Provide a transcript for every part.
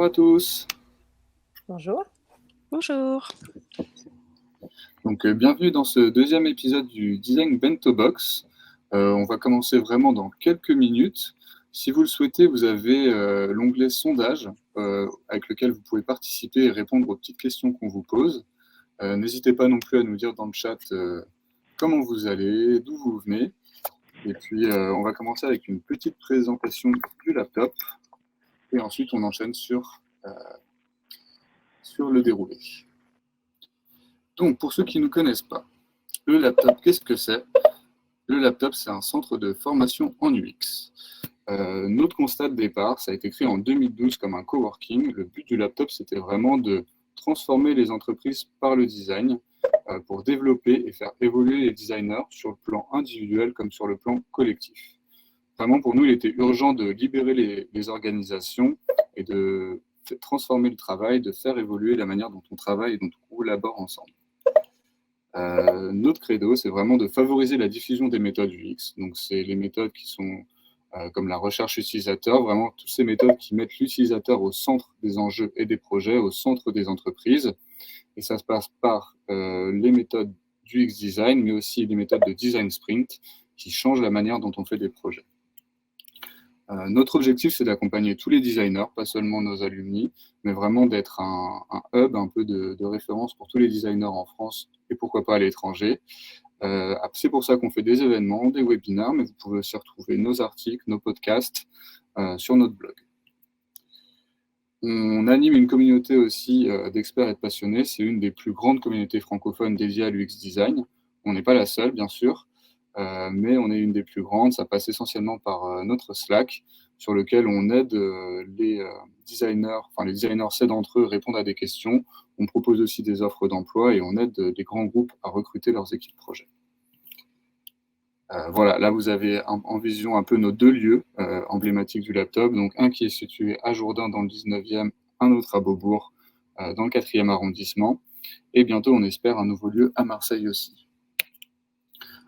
Bonjour à tous. Bonjour. Bonjour. Donc, bienvenue dans ce deuxième épisode du Design Bento Box. On va commencer vraiment dans quelques minutes. Si vous le souhaitez, vous avez l'onglet sondage avec lequel vous pouvez participer et répondre aux petites questions qu'on vous pose. N'hésitez pas non plus à nous dire dans le chat comment vous allez, d'où vous venez. Et puis, on va commencer avec une petite présentation du laptop. Et ensuite, on enchaîne sur le déroulé. Donc, pour ceux qui ne connaissent pas, le laptop, qu'est-ce que c'est? Le laptop, c'est un centre de formation en UX. Notre constat de départ, ça a été créé en 2012 comme un coworking. Le but du laptop, c'était vraiment de transformer les entreprises par le design pour développer et faire évoluer les designers sur le plan individuel comme sur le plan collectif. Vraiment, pour nous, il était urgent de libérer les organisations et de transformer le travail, de faire évoluer la manière dont on travaille et dont on collabore ensemble. Notre credo, c'est vraiment de favoriser la diffusion des méthodes UX. Donc, c'est les méthodes qui sont comme la recherche utilisateur, vraiment toutes ces méthodes qui mettent l'utilisateur au centre des enjeux et des projets, au centre des entreprises. Et ça se passe par les méthodes du UX design, mais aussi les méthodes de design sprint qui changent la manière dont on fait des projets. Notre objectif, c'est d'accompagner tous les designers, pas seulement nos alumni, mais vraiment d'être un hub, un peu de référence pour tous les designers en France et pourquoi pas à l'étranger. C'est pour ça qu'on fait des événements, des webinaires, mais vous pouvez aussi retrouver nos articles, nos podcasts sur notre blog. On anime une communauté aussi d'experts et de passionnés. C'est une des plus grandes communautés francophones dédiées à l'UX design. On n'est pas la seule, bien sûr, mais on est une des plus grandes. Ça passe essentiellement par notre Slack, sur lequel on aide les designers, enfin les designers s'aident entre eux, répondent à des questions. On propose aussi des offres d'emploi et on aide des grands groupes à recruter leurs équipes projet. Voilà, là vous avez en vision un peu nos deux lieux emblématiques du laptop. Donc un qui est situé à Jourdain dans le 19e, un autre à Beaubourg dans le 4e arrondissement. Et bientôt, on espère un nouveau lieu à Marseille aussi.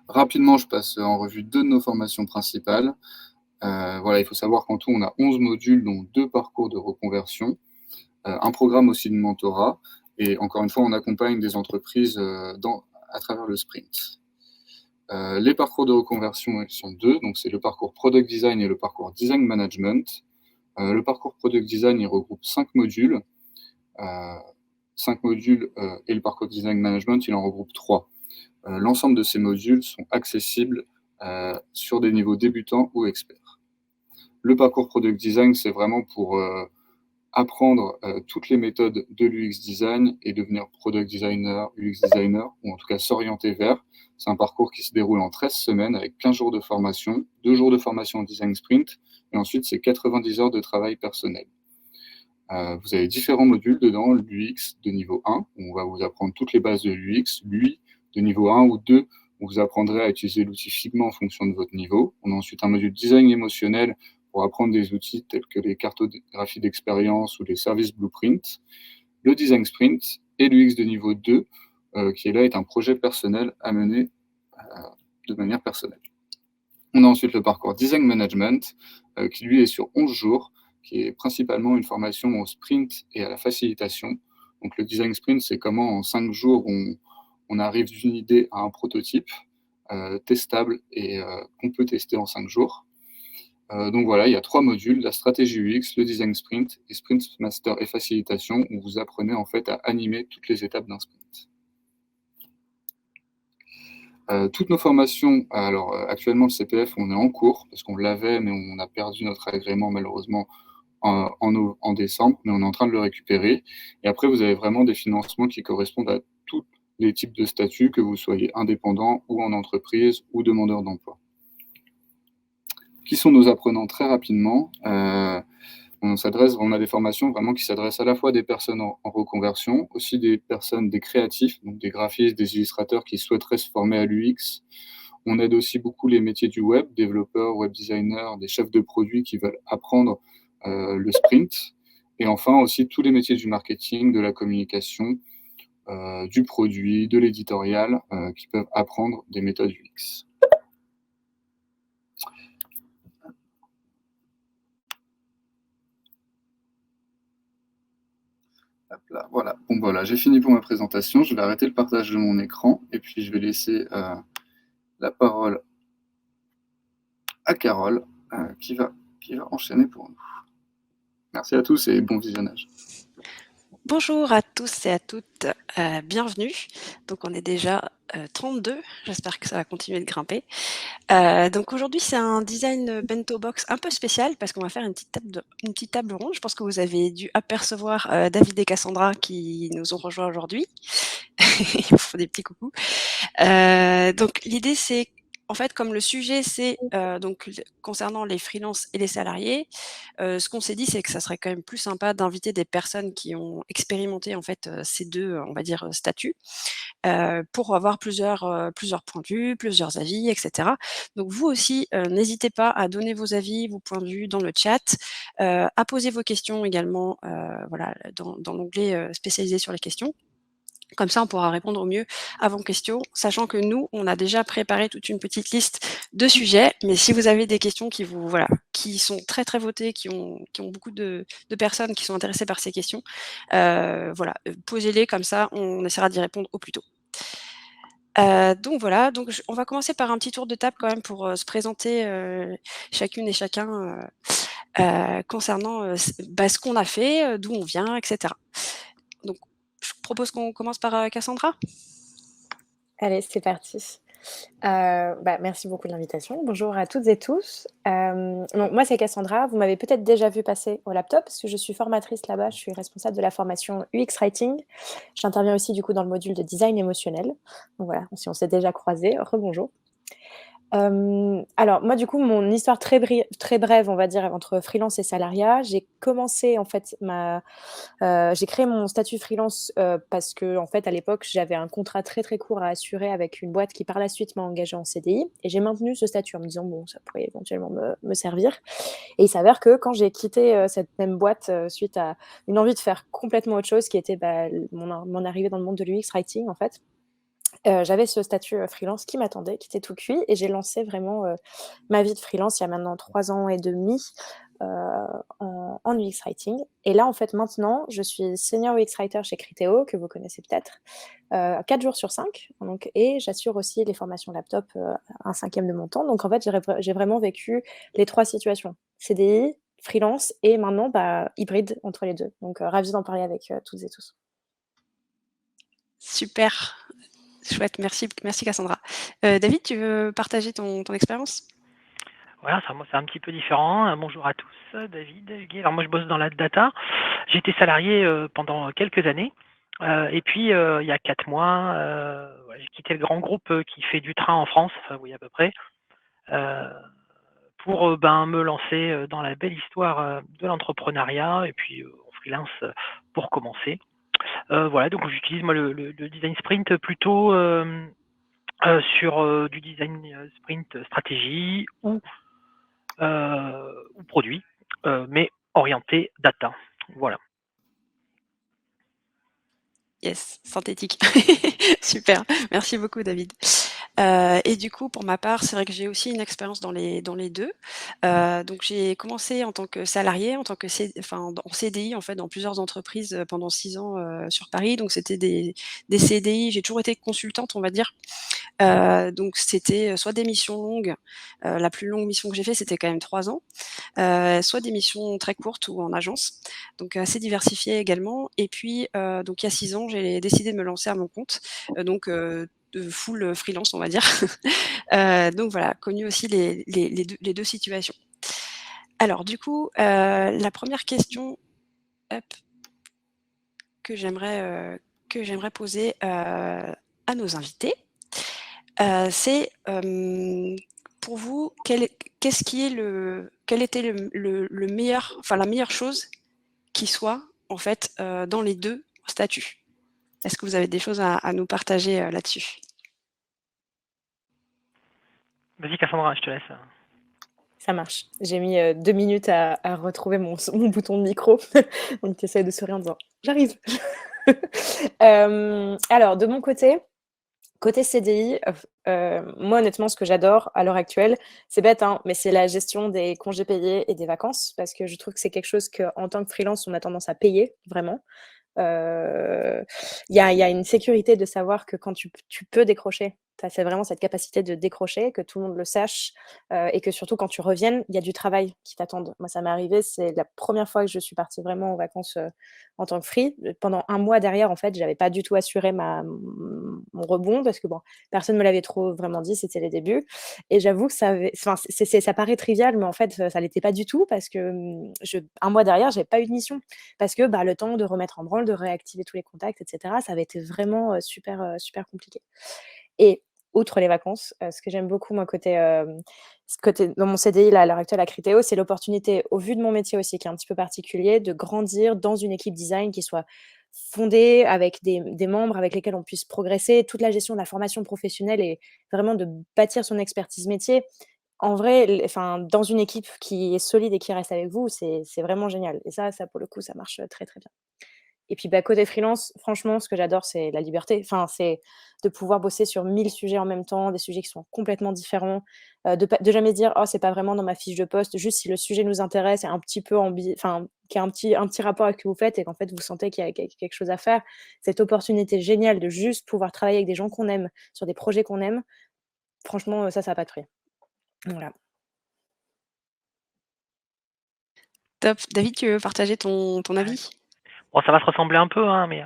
Rapidement, je passe en revue deux de nos formations principales. Voilà, il faut savoir qu'en tout, on a 11 modules, dont 2 parcours de reconversion, un programme aussi de mentorat. Et encore une fois, on accompagne des entreprises à travers le sprint. Les parcours de reconversion, ils sont deux. Donc, c'est le parcours Product Design et le parcours Design Management. Le parcours Product Design, il regroupe 5 modules. 5 modules et le parcours Design Management, il en regroupe 3. L'ensemble de ces modules sont accessibles sur des niveaux débutants ou experts. Le parcours Product Design, c'est vraiment pour apprendre toutes les méthodes de l'UX Design et devenir Product Designer, UX Designer, ou en tout cas s'orienter vers. C'est un parcours qui se déroule en 13 semaines avec 15 jours de formation, 2 jours de formation en Design Sprint, et ensuite c'est 90 heures de travail personnel. Vous avez différents modules dedans, l'UX de niveau 1, où on va vous apprendre toutes les bases de l'UX, l'UI de niveau 1 ou 2, où vous apprendrez à utiliser l'outil Figma en fonction de votre niveau. On a ensuite un module design émotionnel pour apprendre des outils tels que les cartographies d'expérience ou les services blueprint. Le design sprint et l'UX de niveau 2, qui est là est un projet personnel à mener de manière personnelle. On a ensuite le parcours design management, qui lui est sur 11 jours, qui est principalement une formation au sprint et à la facilitation. Donc le design sprint, c'est comment en 5 jours, on arrive d'une idée à un prototype testable et qu'on peut tester en 5 jours. Donc voilà, il y a 3 modules, la stratégie UX, le design sprint et sprint master et facilitation, où vous apprenez en fait à animer toutes les étapes d'un sprint. Toutes nos formations, alors actuellement le CPF, on est en cours, parce qu'on l'avait, mais on a perdu notre agrément malheureusement en décembre, mais on est en train de le récupérer. Et après, vous avez vraiment des financements qui correspondent à tous les types de statuts, que vous soyez indépendant ou en entreprise ou demandeur d'emploi. Qui sont nos apprenants? Très rapidement, on a des formations vraiment qui s'adressent à la fois des personnes en reconversion, aussi des personnes, des créatifs, donc des graphistes, des illustrateurs qui souhaiteraient se former à l'UX. On aide aussi beaucoup les métiers du web, développeurs, web designers, des chefs de produits qui veulent apprendre le sprint. Et enfin aussi tous les métiers du marketing, de la communication, du produit, de l'éditorial, qui peuvent apprendre des méthodes UX. Hop là, voilà. Bon, voilà, j'ai fini pour ma présentation. Je vais arrêter le partage de mon écran et puis je vais laisser la parole à Carole qui va enchaîner pour nous. Merci à tous et bon visionnage. Bonjour à tous et à toutes, bienvenue. Donc on est déjà 32, j'espère que ça va continuer de grimper. Donc aujourd'hui c'est un design bento box un peu spécial parce qu'on va faire une petite table ronde. Je pense que vous avez dû apercevoir David et Cassandra qui nous ont rejoints aujourd'hui. Ils vous font des petits coucous. Donc l'idée c'est en fait, comme le sujet, c'est donc concernant les freelances et les salariés, ce qu'on s'est dit, c'est que ça serait quand même plus sympa d'inviter des personnes qui ont expérimenté en fait ces deux, on va dire, statuts, pour avoir plusieurs points de vue, plusieurs avis, etc. Donc vous aussi, n'hésitez pas à donner vos avis, vos points de vue dans le chat, à poser vos questions également, voilà, dans l'onglet spécialisé sur les questions. Comme ça, on pourra répondre au mieux à vos questions, sachant que nous, on a déjà préparé toute une petite liste de sujets. Mais si vous avez des questions qui sont très très votées, qui ont beaucoup de personnes qui sont intéressées par ces questions, posez-les comme ça, on essaiera d'y répondre au plus tôt. Donc voilà, on va commencer par un petit tour de table quand même pour se présenter chacune et chacun concernant ce qu'on a fait, d'où on vient, etc. Donc je propose qu'on commence par Cassandra. Allez, c'est parti. Merci beaucoup de l'invitation. Bonjour à toutes et tous. Donc moi, c'est Cassandra. Vous m'avez peut-être déjà vu passer au laptop parce que je suis formatrice là-bas. Je suis responsable de la formation UX Writing. J'interviens aussi du coup dans le module de design émotionnel. Donc voilà, si on s'est déjà croisés, rebonjour. Alors moi, du coup, mon histoire très brève, on va dire, entre freelance et salariat. J'ai commencé en fait j'ai créé mon statut freelance parce que en fait, à l'époque, j'avais un contrat très très court à assurer avec une boîte qui par la suite m'a engagée en CDI et j'ai maintenu ce statut en me disant bon, ça pourrait éventuellement me servir. Et il s'avère que quand j'ai quitté cette même boîte suite à une envie de faire complètement autre chose qui était mon arrivée dans le monde de l'UX writing en fait, j'avais ce statut freelance qui m'attendait, qui était tout cuit et j'ai lancé vraiment ma vie de freelance il y a maintenant 3 ans et demi en UX Writing. Et là, en fait, maintenant, je suis senior UX Writer chez Criteo, que vous connaissez peut-être, 4 jours sur 5. Donc, et j'assure aussi les formations laptop un 5e de mon temps. Donc, en fait, j'ai vraiment vécu les 3 situations. CDI, freelance et maintenant, hybride entre les deux. Donc, ravie d'en parler avec toutes et tous. Super, chouette, merci Cassandra. David, tu veux partager ton expérience ? Voilà, moi c'est un petit peu différent. Bonjour à tous, David, Guy. Alors moi je bosse dans la data. J'ai été salarié pendant quelques années. Et puis il y a 4 mois, j'ai quitté le grand groupe qui fait du train en France, enfin oui à peu près, pour me lancer dans la belle histoire de l'entrepreneuriat et puis en freelance pour commencer. Voilà, donc j'utilise moi le design sprint plutôt sur du design sprint stratégie ou produit, mais orienté data. Voilà. Yes, synthétique. Super, merci beaucoup David. Et du coup, pour ma part, c'est vrai que j'ai aussi une expérience dans les deux. Donc j'ai commencé en tant que salarié, en CDI en fait, dans plusieurs entreprises pendant 6 ans sur Paris. Donc c'était des CDI. J'ai toujours été consultante, on va dire. Donc c'était soit des missions longues. La plus longue mission que j'ai fait, c'était quand même 3 ans. Soit des missions très courtes ou en agence, donc assez diversifiées également. Et puis, donc il y a 6 ans, j'ai décidé de me lancer à mon compte, de full freelance, on va dire. Donc voilà, connu aussi les deux situations. Alors du coup, la première question que j'aimerais poser à nos invités, c'est pour vous, quelle était le meilleur, la meilleure chose qui soit en fait dans les deux statuts? Est-ce que vous avez des choses à nous partager là-dessus? Vas-y Cassandra, je te laisse. Ça marche. J'ai mis 2 minutes à retrouver mon bouton de micro. Donc, tu essaies de sourire en disant « J'arrive !» Alors, de mon côté CDI, moi, honnêtement, ce que j'adore à l'heure actuelle, c'est bête, hein, mais c'est la gestion des congés payés et des vacances, parce que je trouve que c'est quelque chose qu'en tant que freelance, on a tendance à payer, vraiment. Il y a une sécurité de savoir que quand tu peux décrocher, c'est vraiment cette capacité de décrocher, que tout le monde le sache, et que surtout quand tu reviennes, il y a du travail qui t'attend. Moi, ça m'est arrivé, c'est la première fois que je suis partie vraiment en vacances en tant que free. Pendant un mois derrière, en fait, j'avais pas du tout assuré mon rebond parce que bon, personne me l'avait trop vraiment dit, c'était les débuts. Et j'avoue que ça paraît trivial, mais en fait, ça l'était pas du tout parce que un mois derrière, j'avais pas eu de mission parce que le temps de remettre en branle, de réactiver tous les contacts, etc., ça avait été vraiment super compliqué. Et outre les vacances, ce que j'aime beaucoup, moi, côté dans mon CDI, là, à l'heure actuelle, à Criteo, c'est l'opportunité, au vu de mon métier aussi, qui est un petit peu particulier, de grandir dans une équipe design qui soit fondée avec des membres avec lesquels on puisse progresser, toute la gestion de la formation professionnelle et vraiment de bâtir son expertise métier. En vrai, dans une équipe qui est solide et qui reste avec vous, c'est vraiment génial. Et ça, pour le coup, ça marche très, très bien. Et puis, côté freelance, franchement, ce que j'adore, c'est la liberté. Enfin, c'est de pouvoir bosser sur 1000 sujets en même temps, des sujets qui sont complètement différents, de jamais se dire: «Oh, c'est pas vraiment dans ma fiche de poste», juste si le sujet nous intéresse et un petit peu qui a un petit rapport avec ce que vous faites et qu'en fait, vous sentez qu'il y a quelque chose à faire. Cette opportunité géniale de juste pouvoir travailler avec des gens qu'on aime, sur des projets qu'on aime, franchement, ça a pas de prix. Voilà. Top. David, tu veux partager ton Ouais. avis? Bon, ça va se ressembler un peu, hein, mais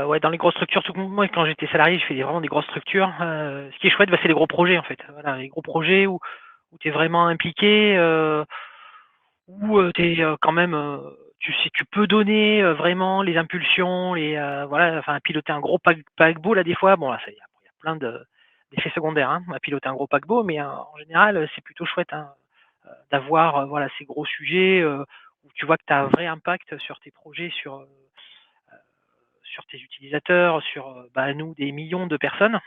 ouais, dans les grosses structures, tout moi, quand j'étais salarié, je fais vraiment des grosses structures. Ce qui est chouette, c'est les gros projets, en fait. Voilà, les gros projets où tu es vraiment impliqué, où tu es quand même, tu peux donner vraiment les impulsions, voilà, enfin, piloter un gros paquebot, là, des fois, bon, là, il y a plein d'effets secondaires, hein, à piloter un gros paquebot, mais en général, c'est plutôt chouette, hein, d'avoir voilà, ces gros sujets où tu vois que tu as un vrai impact sur tes projets, sur tes utilisateurs, sur nous, des millions de personnes.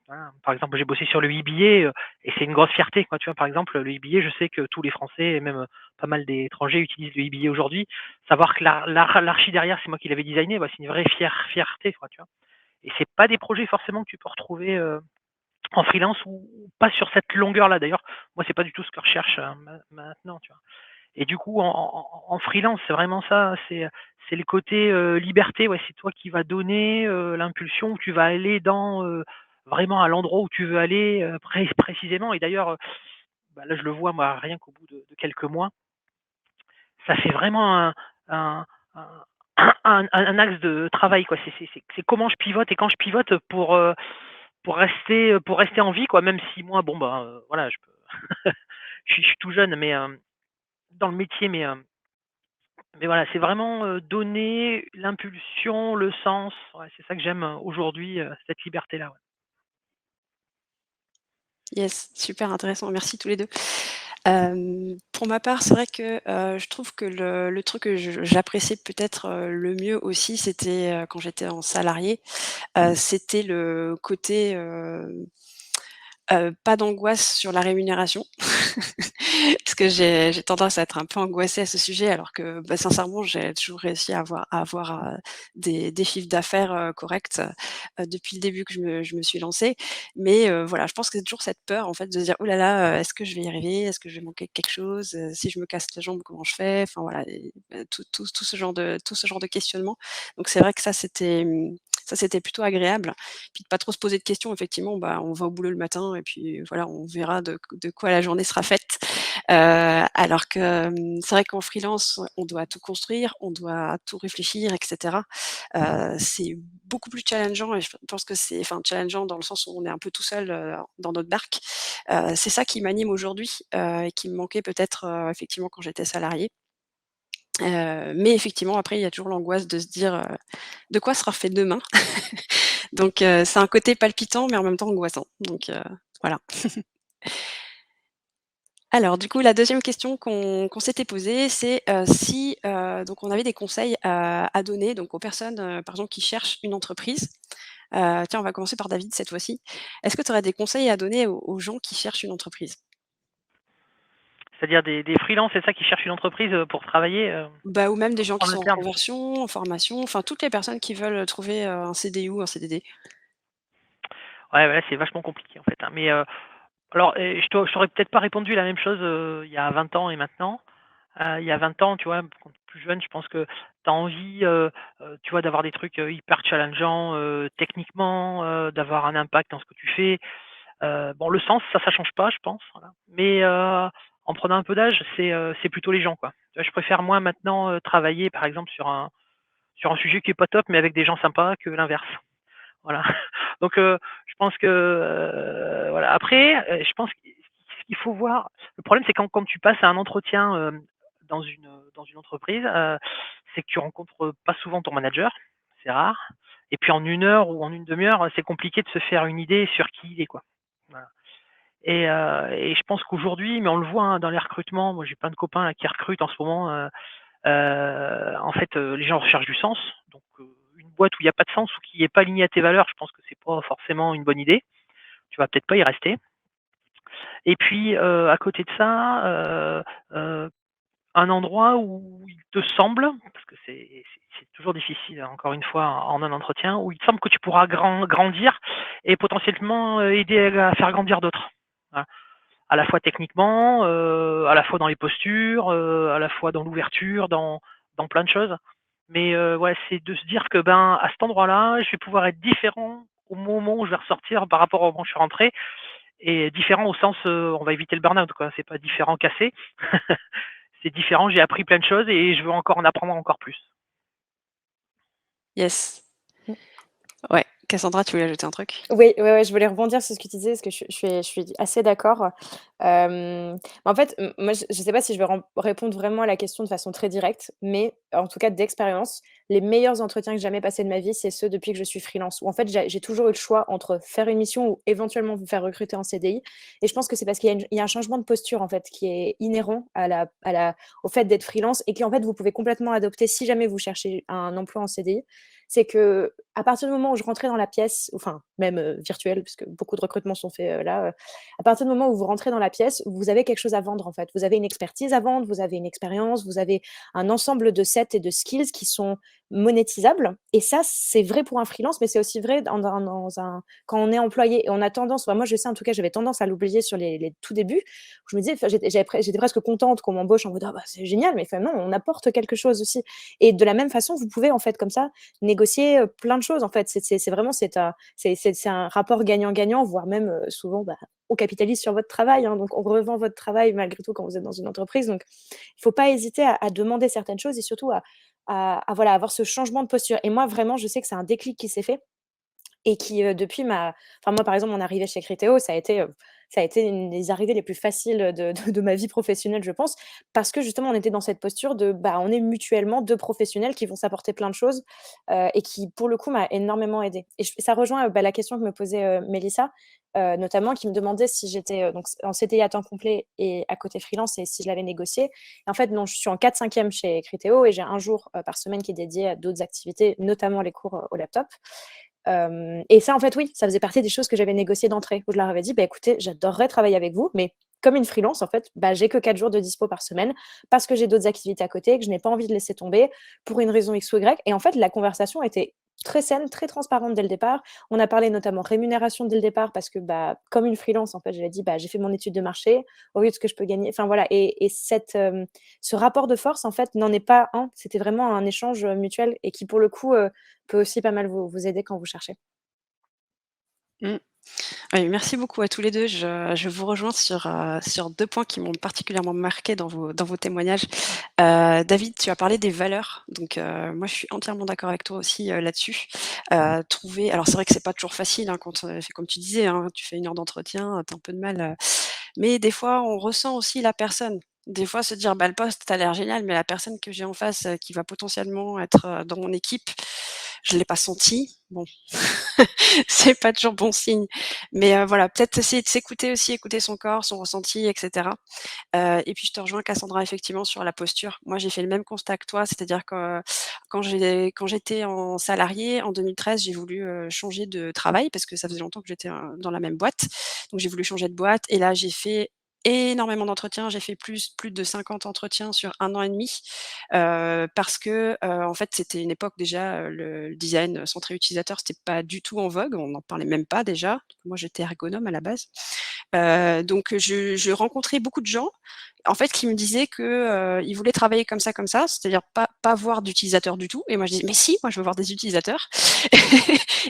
Voilà. Par exemple, j'ai bossé sur le e-billet et c'est une grosse fierté. Quoi. Tu vois, par exemple, le e-billet, je sais que tous les Français et même pas mal d'étrangers utilisent le e-billet aujourd'hui. Savoir que l'archi derrière, c'est moi qui l'avais designé, c'est une vraie fierté. Quoi, tu vois. Et c'est pas des projets forcément que tu peux retrouver en freelance ou pas sur cette longueur-là. D'ailleurs, moi, c'est pas du tout ce que je recherche maintenant. Tu vois. Et du coup, en freelance, c'est vraiment ça, c'est le côté liberté, ouais, c'est toi qui vas donner l'impulsion, où tu vas aller vraiment à l'endroit où tu veux aller précisément. Et d'ailleurs, là, je le vois, moi, rien qu'au bout de quelques mois, ça fait vraiment un, un, un axe de travail, quoi. C'est comment je pivote et quand je pivote pour rester en vie, quoi. Même si moi, bon, voilà, je peux, je suis tout jeune, mais dans le métier, mais voilà, c'est vraiment donner l'impulsion, le sens. Ouais, c'est ça que j'aime aujourd'hui, cette liberté-là. Ouais. Yes, super intéressant. Merci tous les 2. Pour ma part, c'est vrai que, je trouve que le truc que j'appréciais peut-être, le mieux aussi, c'était, quand j'étais en salarié, c'était le côté, pas d'angoisse sur la rémunération. Parce que j'ai tendance à être un peu angoissée à ce sujet alors que, sincèrement, j'ai toujours réussi à avoir, des chiffres d'affaires, corrects, depuis le début que je me suis lancée. Mais, voilà, je pense que c'est toujours cette peur en fait de se dire: «Ouh là là, est-ce que je vais y arriver? Est-ce que je vais manquer quelque chose? Si je me casse la jambe, comment je fais?» Enfin voilà et tout ce genre de questionnement. Donc c'est vrai que ça c'était plutôt agréable. Puis de pas trop se poser de questions, effectivement, on va au boulot le matin et puis voilà, on verra de quoi la journée sera faite. Alors que, c'est vrai qu'en freelance, on doit tout construire, on doit tout réfléchir et cetera. C'est beaucoup plus challengeant et je pense que c'est enfin challengeant dans le sens où on est un peu tout seul, dans notre barque. C'est ça qui m'anime aujourd'hui, et qui me manquait peut-être, effectivement quand j'étais salariée. Mais effectivement après il y a toujours l'angoisse de se dire, «De quoi sera fait demain?» Donc c'est un côté palpitant, mais en même temps angoissant. Donc voilà. Alors du coup, la deuxième question qu'on s'était posée, c'est, si, donc on avait des conseils à donner donc aux personnes, par exemple qui cherchent une entreprise. Tiens, on va commencer par David cette fois-ci. Est-ce que tu aurais des conseils à donner aux gens qui cherchent une entreprise? C'est-à-dire des freelances, c'est ça, qui cherchent une entreprise pour travailler Ou même des gens qui en sont en interne. conversion, en formation, enfin toutes les personnes qui veulent trouver, un CDI ou un CDD. Ouais, ouais, c'est vachement compliqué en fait. Mais alors, je t'aurais peut-être pas répondu la même chose il y a 20 ans et maintenant. il y a 20 ans, tu vois, quand tu es plus jeune, je pense que tu as envie, tu vois, d'avoir des trucs, hyper challengeants, techniquement, d'avoir un impact dans ce que tu fais. Bon, le sens, ça change pas, je pense, voilà. Mais, en prenant un peu d'âge, c'est plutôt les gens, quoi. Tu vois, je préfère moi maintenant, travailler par exemple sur un sujet qui est pas top, mais avec des gens sympas que l'inverse. Voilà. Donc, je pense que, voilà. Après, je pense qu'il faut voir le problème, c'est quand tu passes à un entretien, dans une entreprise, c'est que tu rencontres pas souvent ton manager, c'est rare et puis en 1 heure ou en une demi heure, c'est compliqué de se faire une idée sur qui il est, quoi. Voilà et je pense qu'aujourd'hui, mais on le voit, hein, dans les recrutements, moi j'ai plein de copains là qui recrutent en ce moment, en fait, les gens recherchent du sens, donc une boîte où il y a pas de sens ou qui est pas alignée à tes valeurs, je pense que c'est pas forcément une bonne idée. Tu vas peut-être pas y rester et puis, à côté de ça, heu, un endroit où il te semble, parce que c'est toujours difficile, hein, encore une fois, en un entretien, où il te semble que tu pourras grandir et potentiellement, aider à faire grandir d'autres. Voilà. À la fois techniquement, à la fois dans les postures, à la fois dans l'ouverture, dans plein de choses. Mais ouais, c'est de se dire que, ben, à cet endroit-là, je vais pouvoir être différent au moment où je vais ressortir par rapport au moment où je suis rentré et différent au sens, on va éviter le burn-out, quoi. C'est pas différent cassé. C'est différent, j'ai appris plein de choses et je veux encore en apprendre encore plus. Yes. Mmh. Ouais. Cassandra, tu voulais ajouter un truc? Oui, ouais, ouais, je voulais rebondir sur ce que tu disais parce que je suis assez d'accord. En fait, moi, je sais pas si je vais répondre vraiment à la question de façon très directe, mais en tout cas d'expérience, les meilleurs entretiens que j'ai jamais passés de ma vie, c'est ceux depuis que je suis freelance. Où en fait, j'ai toujours eu le choix entre faire une mission ou éventuellement vous faire recruter en CDI et je pense que c'est parce qu'il y a un changement de posture, en fait, qui est inhérent au fait d'être freelance et qu'en fait, vous pouvez complètement adopter si jamais vous cherchez un emploi en CDI. C'est qu'à partir du moment où je rentrais dans la pièce, enfin même, virtuelle, puisque beaucoup de recrutements sont faits, là, à partir du moment où vous rentrez dans la pièce, vous avez quelque chose à vendre, en fait. Vous avez une expertise à vendre, vous avez une expérience, vous avez un ensemble de sets et de skills qui sont monétisables et ça, c'est vrai pour un freelance, mais c'est aussi vrai dans un quand on est employé et on a tendance, enfin, moi, je sais, en tout cas, j'avais tendance à l'oublier sur les tout débuts. Je me disais, enfin, j'étais presque contente qu'on m'embauche en mode: «Ah bah, c'est génial», mais enfin non, on apporte quelque chose aussi et de la même façon, vous pouvez, en fait, comme ça, négocier, plein de choses, en fait. C'est vraiment c'est un rapport gagnant-gagnant, voire même, souvent, bah, on capitalise sur votre travail, hein, donc on revend votre travail malgré tout quand vous êtes dans une entreprise, donc il faut pas hésiter à demander certaines choses et surtout à voilà, avoir ce changement de posture et moi, vraiment, je sais que c'est un déclic qui s'est fait et qui, depuis ma enfin moi, par exemple, mon arrivée chez Criteo, ça a été une des arrivées les plus faciles, de ma vie professionnelle, je pense. Parce que justement, on était dans cette posture de, bah, on est mutuellement 2 professionnels qui vont s'apporter plein de choses, et qui, pour le coup, m'a énormément aidée. Et ça rejoint, bah, la question que me posait, Mélissa, notamment, qui me demandait si j'étais, donc en CDI à temps complet et à côté freelance et si je l'avais négocié. Et en fait, non, je suis en 4/5e chez Criteo et j'ai un jour, par semaine qui est dédié à d'autres activités, notamment les cours, au laptop. Et ça, en fait, oui, ça faisait partie des choses que j'avais négociées d'entrée, où je leur avais dit: «Bah, écoutez, j'adorerais travailler avec vous, mais comme une freelance, en fait, bah, j'ai que 4 jours de dispo par semaine parce que j'ai d'autres activités à côté, que je n'ai pas envie de laisser tomber pour une raison X ou Y». Et en fait, la conversation était très saine, très transparente dès le départ. On a parlé notamment rémunération dès le départ parce que, bah, comme une freelance, en fait, je lui ai dit: «Bah, j'ai fait mon étude de marché, au vu de ce que je peux gagner», enfin voilà. Et ce rapport de force, en fait, n'en est pas un, c'était vraiment un échange, mutuel et qui, pour le coup, peut aussi pas mal vous aider quand vous cherchez. Mmh. Oui, merci beaucoup à tous les 2. Je vous rejoins sur 2 points qui m'ont particulièrement marquée dans vos témoignages. David, tu as parlé des valeurs, donc moi je suis entièrement d'accord avec toi aussi, là-dessus. Trouver alors c'est vrai que c'est pas toujours facile, hein, quand, comme tu disais, hein, tu fais 1 heure d'entretien, tu as un peu de mal, mais des fois on ressent aussi la personne. Des fois se dire: «Bah, le poste a l'air génial, mais la personne que j'ai en face, qui va potentiellement être, dans mon équipe, je l'ai pas senti». Bon, c'est pas toujours bon signe. Mais voilà, peut-être essayer de s'écouter aussi, écouter son corps, son ressenti et cetera. Et puis je te rejoins Cassandra effectivement sur la posture. Moi, j'ai fait le même constat que toi, c'est-à-dire que quand j'étais en salarié en 2013, j'ai voulu, changer de travail parce que ça faisait longtemps que j'étais, dans la même boîte. Donc j'ai voulu changer de boîte et là, j'ai fait énormément d'entretiens. J'ai fait plus de 50 entretiens sur 1 an et demi, parce que, en fait, c'était une époque déjà, le design centré utilisateur, c'était pas du tout en vogue, on n'en parlait même pas déjà. Moi, j'étais ergonome à la base. Donc je rencontrais beaucoup de gens, en fait, qui me disait que il voulait travailler comme ça, c'est-à-dire pas voir d'utilisateurs du tout. Et moi, je disais, mais si, moi, je veux voir des utilisateurs.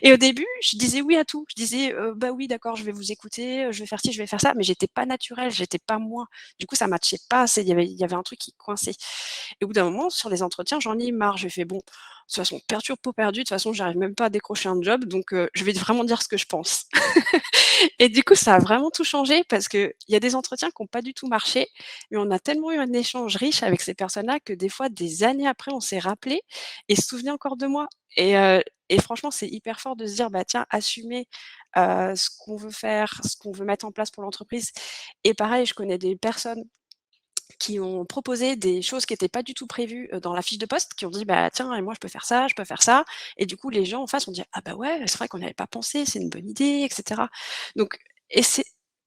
Et au début, je disais oui à tout. Je disais, bah oui, d'accord, je vais vous écouter, je vais faire ci, je vais faire ça, mais j'étais pas naturelle, j'étais pas moi. Du coup, ça matchait pas assez. Il y avait un truc qui coinçait. Et au bout d'un moment, sur les entretiens, j'en ai marre. J'ai fait bon, de toute façon, perdu pour perdu. De toute façon, j'arrive même pas à décrocher un job, donc je vais vraiment dire ce que je pense. Et du coup, ça a vraiment tout changé parce qu'il y a des entretiens qui n'ont pas du tout marché, mais on a tellement eu un échange riche avec ces personnes-là que des fois, des années après, on s'est rappelé et se souvenait encore de moi. Et franchement, c'est hyper fort de se dire, bah tiens, assumer ce qu'on veut faire, ce qu'on veut mettre en place pour l'entreprise. Et pareil, je connais des personnes qui ont proposé des choses qui n'étaient pas du tout prévues dans la fiche de poste, qui ont dit bah tiens, et moi je peux faire ça, je peux faire ça. Et du coup, les gens en face ont dit ah bah ouais, c'est vrai qu'on n'y avait pas pensé, c'est une bonne idée, etc. Donc, et c'est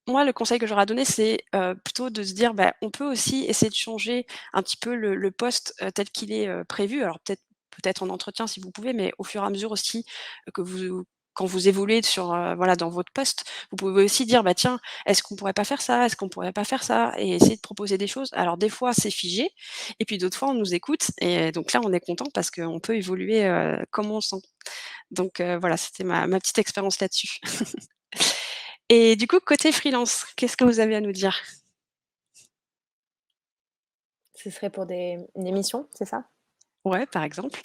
moi le conseil que j'aurais à donner, c'est plutôt de se dire bah on peut aussi essayer de changer un petit peu le poste tel qu'il est prévu. Alors peut-être en entretien si vous pouvez, mais au fur et à mesure aussi que vous quand vous évoluez sur voilà dans votre poste, vous pouvez aussi dire bah tiens, est-ce qu'on pourrait pas faire ça? Est-ce qu'on pourrait pas faire ça? Et essayer de proposer des choses. Alors des fois, c'est figé et puis d'autres fois, on nous écoute et donc là, on est content parce qu'on peut évoluer, comme on le sent. Donc voilà, c'était ma petite expérience là-dessus. Et du coup, côté freelance, qu'est-ce que vous avez à nous dire? Ce serait pour une émission, c'est ça? Ouais, par exemple?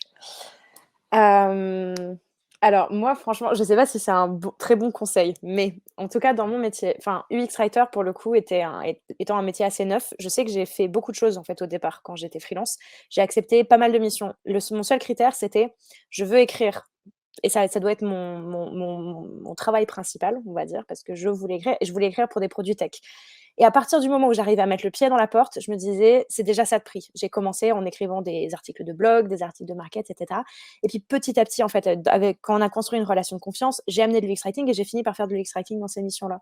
Alors moi, franchement, je sais pas si c'est un très bon conseil, mais en tout cas, dans mon métier, enfin, UX writer, pour le coup, étant un métier assez neuf, je sais que j'ai fait beaucoup de choses, en fait, au départ, quand j'étais freelance. J'ai accepté pas mal de missions. Mon seul critère, c'était: «Je veux écrire» et ça doit être mon travail principal, on va dire, parce que je voulais écrire et je voulais écrire pour des produits tech. Et à partir du moment où j'arrivais à mettre le pied dans la porte, je me disais: «C'est déjà ça de prix». J'ai commencé en écrivant des articles de blog, des articles de market, et cetera. Et puis petit à petit, en fait, quand on a construit une relation de confiance, j'ai amené de l'UX writing et j'ai fini par faire de l'UX writing dans ces missions-là.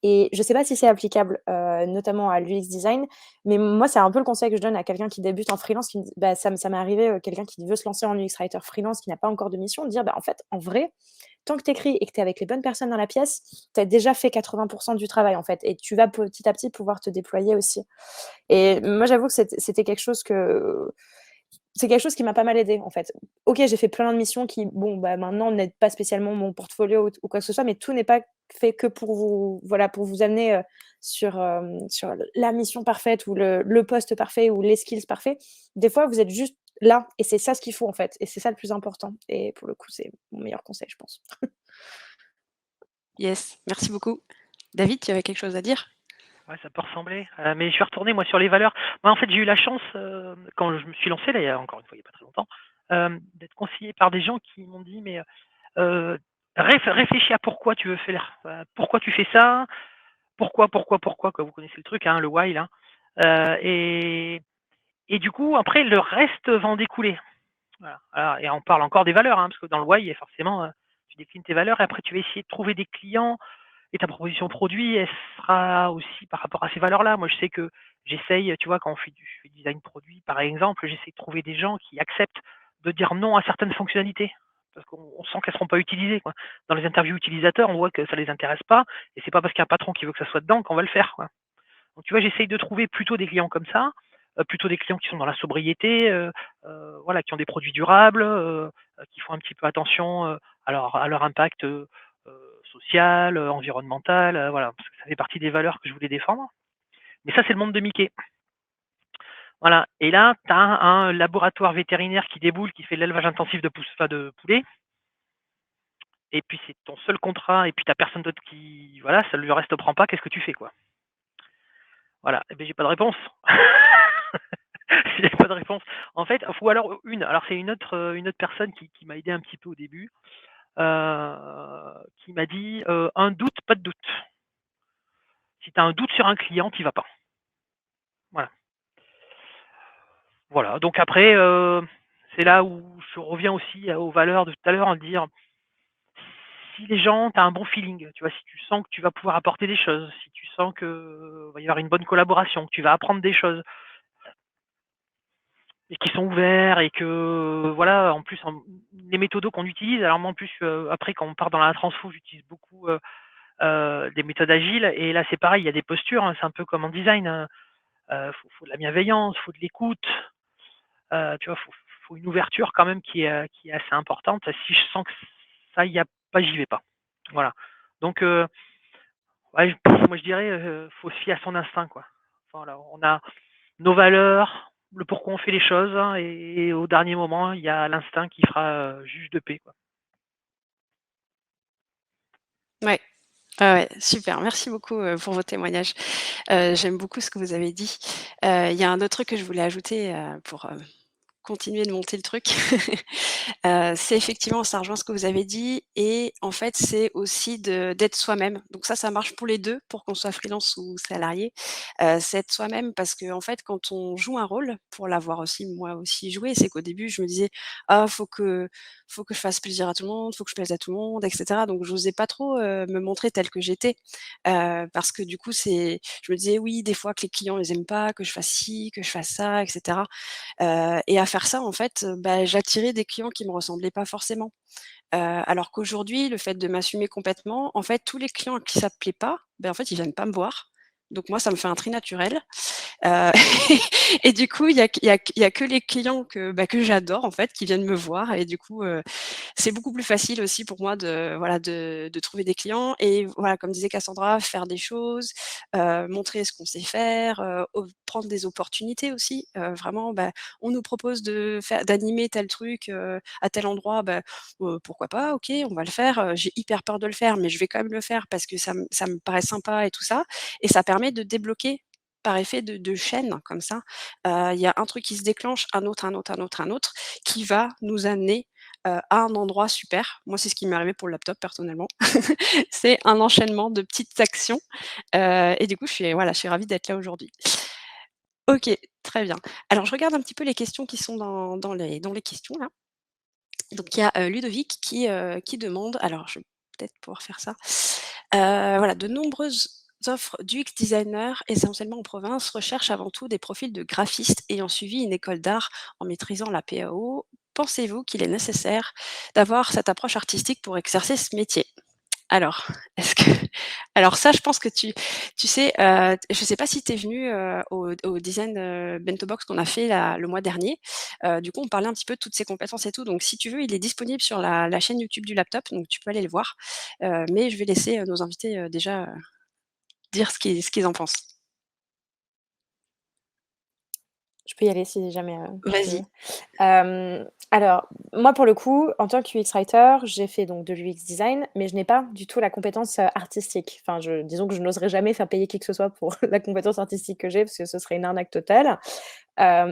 Et je ne sais pas si c'est applicable, notamment à l'UX design, mais moi, c'est un peu le conseil que je donne à quelqu'un qui débute en freelance, qui me dit bah, ça m'est arrivé, quelqu'un qui veut se lancer en UX writer freelance, qui n'a pas encore de mission, de dire: «Bah, en fait, en vrai, tant que tu écris et que tu es avec les bonnes personnes dans la pièce, tu as déjà fait 80 du travail, en fait, et tu vas petit à petit pouvoir te déployer aussi». Et moi, j'avoue que c'était quelque chose que c'est quelque chose qui m'a pas mal aidée, en fait. OK, j'ai fait plein de missions qui, bon, bah, maintenant n'aident pas spécialement mon portfolio ou quoi que ce soit, mais tout n'est pas fait que pour vous, voilà, pour vous amener, sur la mission parfaite ou le poste parfait ou les skills parfaits. Des fois, vous êtes juste là et c'est ça ce qu'il faut, en fait, et c'est ça le plus important, et pour le coup, c'est mon meilleur conseil, je pense. Yes, merci beaucoup. David, tu avais quelque chose à dire? Ouais, ça peut ressembler. Mais je vais retourner moi sur les valeurs. Moi, en fait, j'ai eu la chance, quand je me suis lancé, là, il y a encore une fois, il n'y a pas très longtemps, d'être conseillé par des gens qui m'ont dit: «Mais, heu, réfléchis à pourquoi tu veux faire, pourquoi tu fais ça? Pourquoi?» quoi, vous connaissez le truc, hein, le why là. Heu et du coup, après le reste va en découler. Voilà. Alors et on parle encore des valeurs, hein, parce que dans le why, il y a forcément, tu déclines tes valeurs et après tu vas essayer de trouver des clients et ta proposition produit, elle sera aussi par rapport à ces valeurs-là. Moi, je sais que j'essaye, tu vois, quand je fais design produit, par exemple, j'essaie de trouver des gens qui acceptent de dire non à certaines fonctionnalités. Parce qu'on sent qu'elles ne seront pas utilisées, quoi. Dans les interviews utilisateurs, on voit que ça ne les intéresse pas, et c'est pas parce qu'il y a un patron qui veut que ça soit dedans qu'on va le faire, quoi. Donc, tu vois, j'essaye de trouver plutôt des clients comme ça, plutôt des clients qui sont dans la sobriété, voilà, qui ont des produits durables, qui font un petit peu attention à leur impact social, environnemental, voilà, parce que ça fait partie des valeurs que je voulais défendre. Mais ça, c'est le monde de Mickey. Voilà. Et là, tu as un laboratoire vétérinaire qui déboule, qui fait l'élevage intensif de poulets. Et puis c'est ton seul contrat, et puis tu n'as personne d'autre qui. Voilà, ça le reste ne prend pas, qu'est-ce que tu fais, quoi? Voilà. Et bien, j'ai pas de réponse. J'ai pas de réponse. En fait, ou alors alors c'est une autre personne qui m'a aidé un petit peu au début, qui m'a dit un doute, pas de doute. Si tu as un doute sur un client, tu vas pas. Voilà. Voilà. Donc après, c'est là où je reviens aussi aux valeurs de tout à l'heure, en dire si les gens, tu as un bon feeling, tu vois, si tu sens que tu vas pouvoir apporter des choses, si tu sens que va y avoir une bonne collaboration, que tu vas apprendre des choses, et qui sont ouverts, et que voilà, en plus les méthodos qu'on utilise, alors moi en plus après quand on part dans la transfo, j'utilise beaucoup des méthodes agiles, et là c'est pareil, il y a des postures, hein, c'est un peu comme en design, hein. Faut de la bienveillance, faut de l'écoute, tu vois? Faut une ouverture quand même qui est assez importante. Si je sens que ça y a pas, j'y vais pas. Voilà. Donc ouais, moi je dirais, faut se fier à son instinct, quoi. Voilà, on a nos valeurs, le pourquoi on fait les choses, hein, et au dernier moment, il y a l'instinct qui fera, juge de paix, quoi. Ouais. Ouais, super. Merci beaucoup, pour vos témoignages. J'aime beaucoup ce que vous avez dit. Il y a un autre truc que je voulais ajouter, pour, continuer de monter le truc. C'est effectivement, ça rejoint ce que vous avez dit et en fait, c'est aussi d'être soi-même. Donc ça marche pour les 2, pour qu'on soit freelance ou salarié. C'est être soi-même parce qu'en fait, quand on joue un rôle, pour l'avoir aussi moi aussi joué, c'est qu'au début, je me disais: «Ah, faut que je fasse plaisir à tout le monde, faut que je plaise à tout le monde» et cetera. Donc j'osais pas trop, me montrer telle que j'étais, parce que du coup, je me disais: «Oui, des fois que les clients ils aiment pas que je fasse ci, que je fasse ça» et cetera. Et à faire ça, en fait, bah, j'attirais des clients qui me ressemblaient pas forcément. Alors qu'aujourd'hui, le fait de m'assumer complètement, en fait, tous les clients à qui ça plaît pas, ben, en fait, ils viennent pas me voir. Donc moi, ça me fait un tri naturel. Heu et du coup, il y a que les clients que j'adore, en fait, qui viennent me voir et du coup, c'est beaucoup plus facile aussi pour moi de trouver des clients et voilà, comme disait Cassandra, faire des choses, montrer ce qu'on sait faire, prendre des opportunités aussi. Vraiment, bah, on nous propose d'animer tel truc, à tel endroit, bah, pourquoi pas? OK, on va le faire. J'ai hyper peur de le faire, mais je vais quand même le faire parce que ça me paraît sympa et tout ça et ça permet de débloquer par effet de chaîne comme ça. Il y a un truc qui se déclenche, un autre, un autre, un autre, un autre, qui va nous amener à un endroit super. Moi, c'est ce qui m'est arrivé pour le laptop personnellement. C'est un enchaînement de petites actions, et du coup, je suis ravie d'être là aujourd'hui. OK, très bien. Alors je regarde un petit peu les questions qui sont dans les questions là. Donc il y a, Ludovic qui demande alors je vais peut-être pouvoir faire ça. Voilà, de nombreuses offres d'UX designer, essentiellement en province, recherchent avant tout des profils de graphistes ayant suivi une école d'art en maîtrisant la PAO. Pensez-vous qu'il est nécessaire d'avoir cette approche artistique pour exercer ce métier? Alors, est-ce que alors ça, je pense que tu sais, je sais pas si tu es venu, au design, bento box qu'on a fait là, le mois dernier. Du coup, on parlait un petit peu de toutes ces compétences et tout, donc si tu veux, il est disponible sur la chaîne YouTube du laptop, donc tu peux aller le voir. Mais je vais laisser, nos invités, déjà, dire ce qu'ils en pensent. Je peux y aller si jamais, tu Vas-y. veux. Alors, moi, pour le coup, en tant que UX writer, j'ai fait donc de l'UX design, mais je n'ai pas du tout la compétence, artistique. Enfin, disons que je n'oserais jamais faire payer qui que ce soit pour la compétence artistique que j'ai, parce que ce serait une arnaque totale.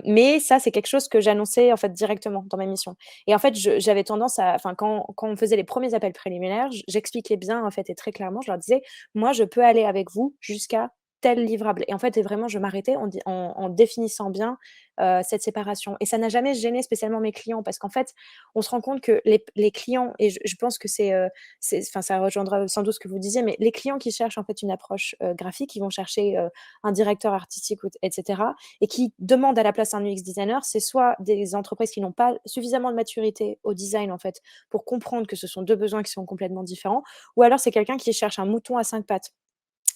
Mais ça, c'est quelque chose que j'annonçais, en fait, directement dans ma mission et en fait, j'avais tendance à enfin, quand on faisait les premiers appels préliminaires, j'expliquais bien, en fait et très clairement, je leur disais: «Moi, je peux aller avec vous jusqu'à tel livrable» et en fait et vraiment, je m'arrêtais en définissant bien, cette séparation et ça n'a jamais gêné spécialement mes clients parce qu'en fait, on se rend compte que les clients et je pense que c'est enfin, ça rejoindra sans doute ce que vous disiez, mais les clients qui cherchent, en fait, une approche, graphique, ils vont chercher, un directeur artistique ou et cetera et qui demandent à la place un UX designer, c'est soit des entreprises qui n'ont pas suffisamment de maturité au design, en fait, pour comprendre que ce sont 2 besoins qui sont complètement différents ou alors c'est quelqu'un qui cherche un mouton à 5 pattes.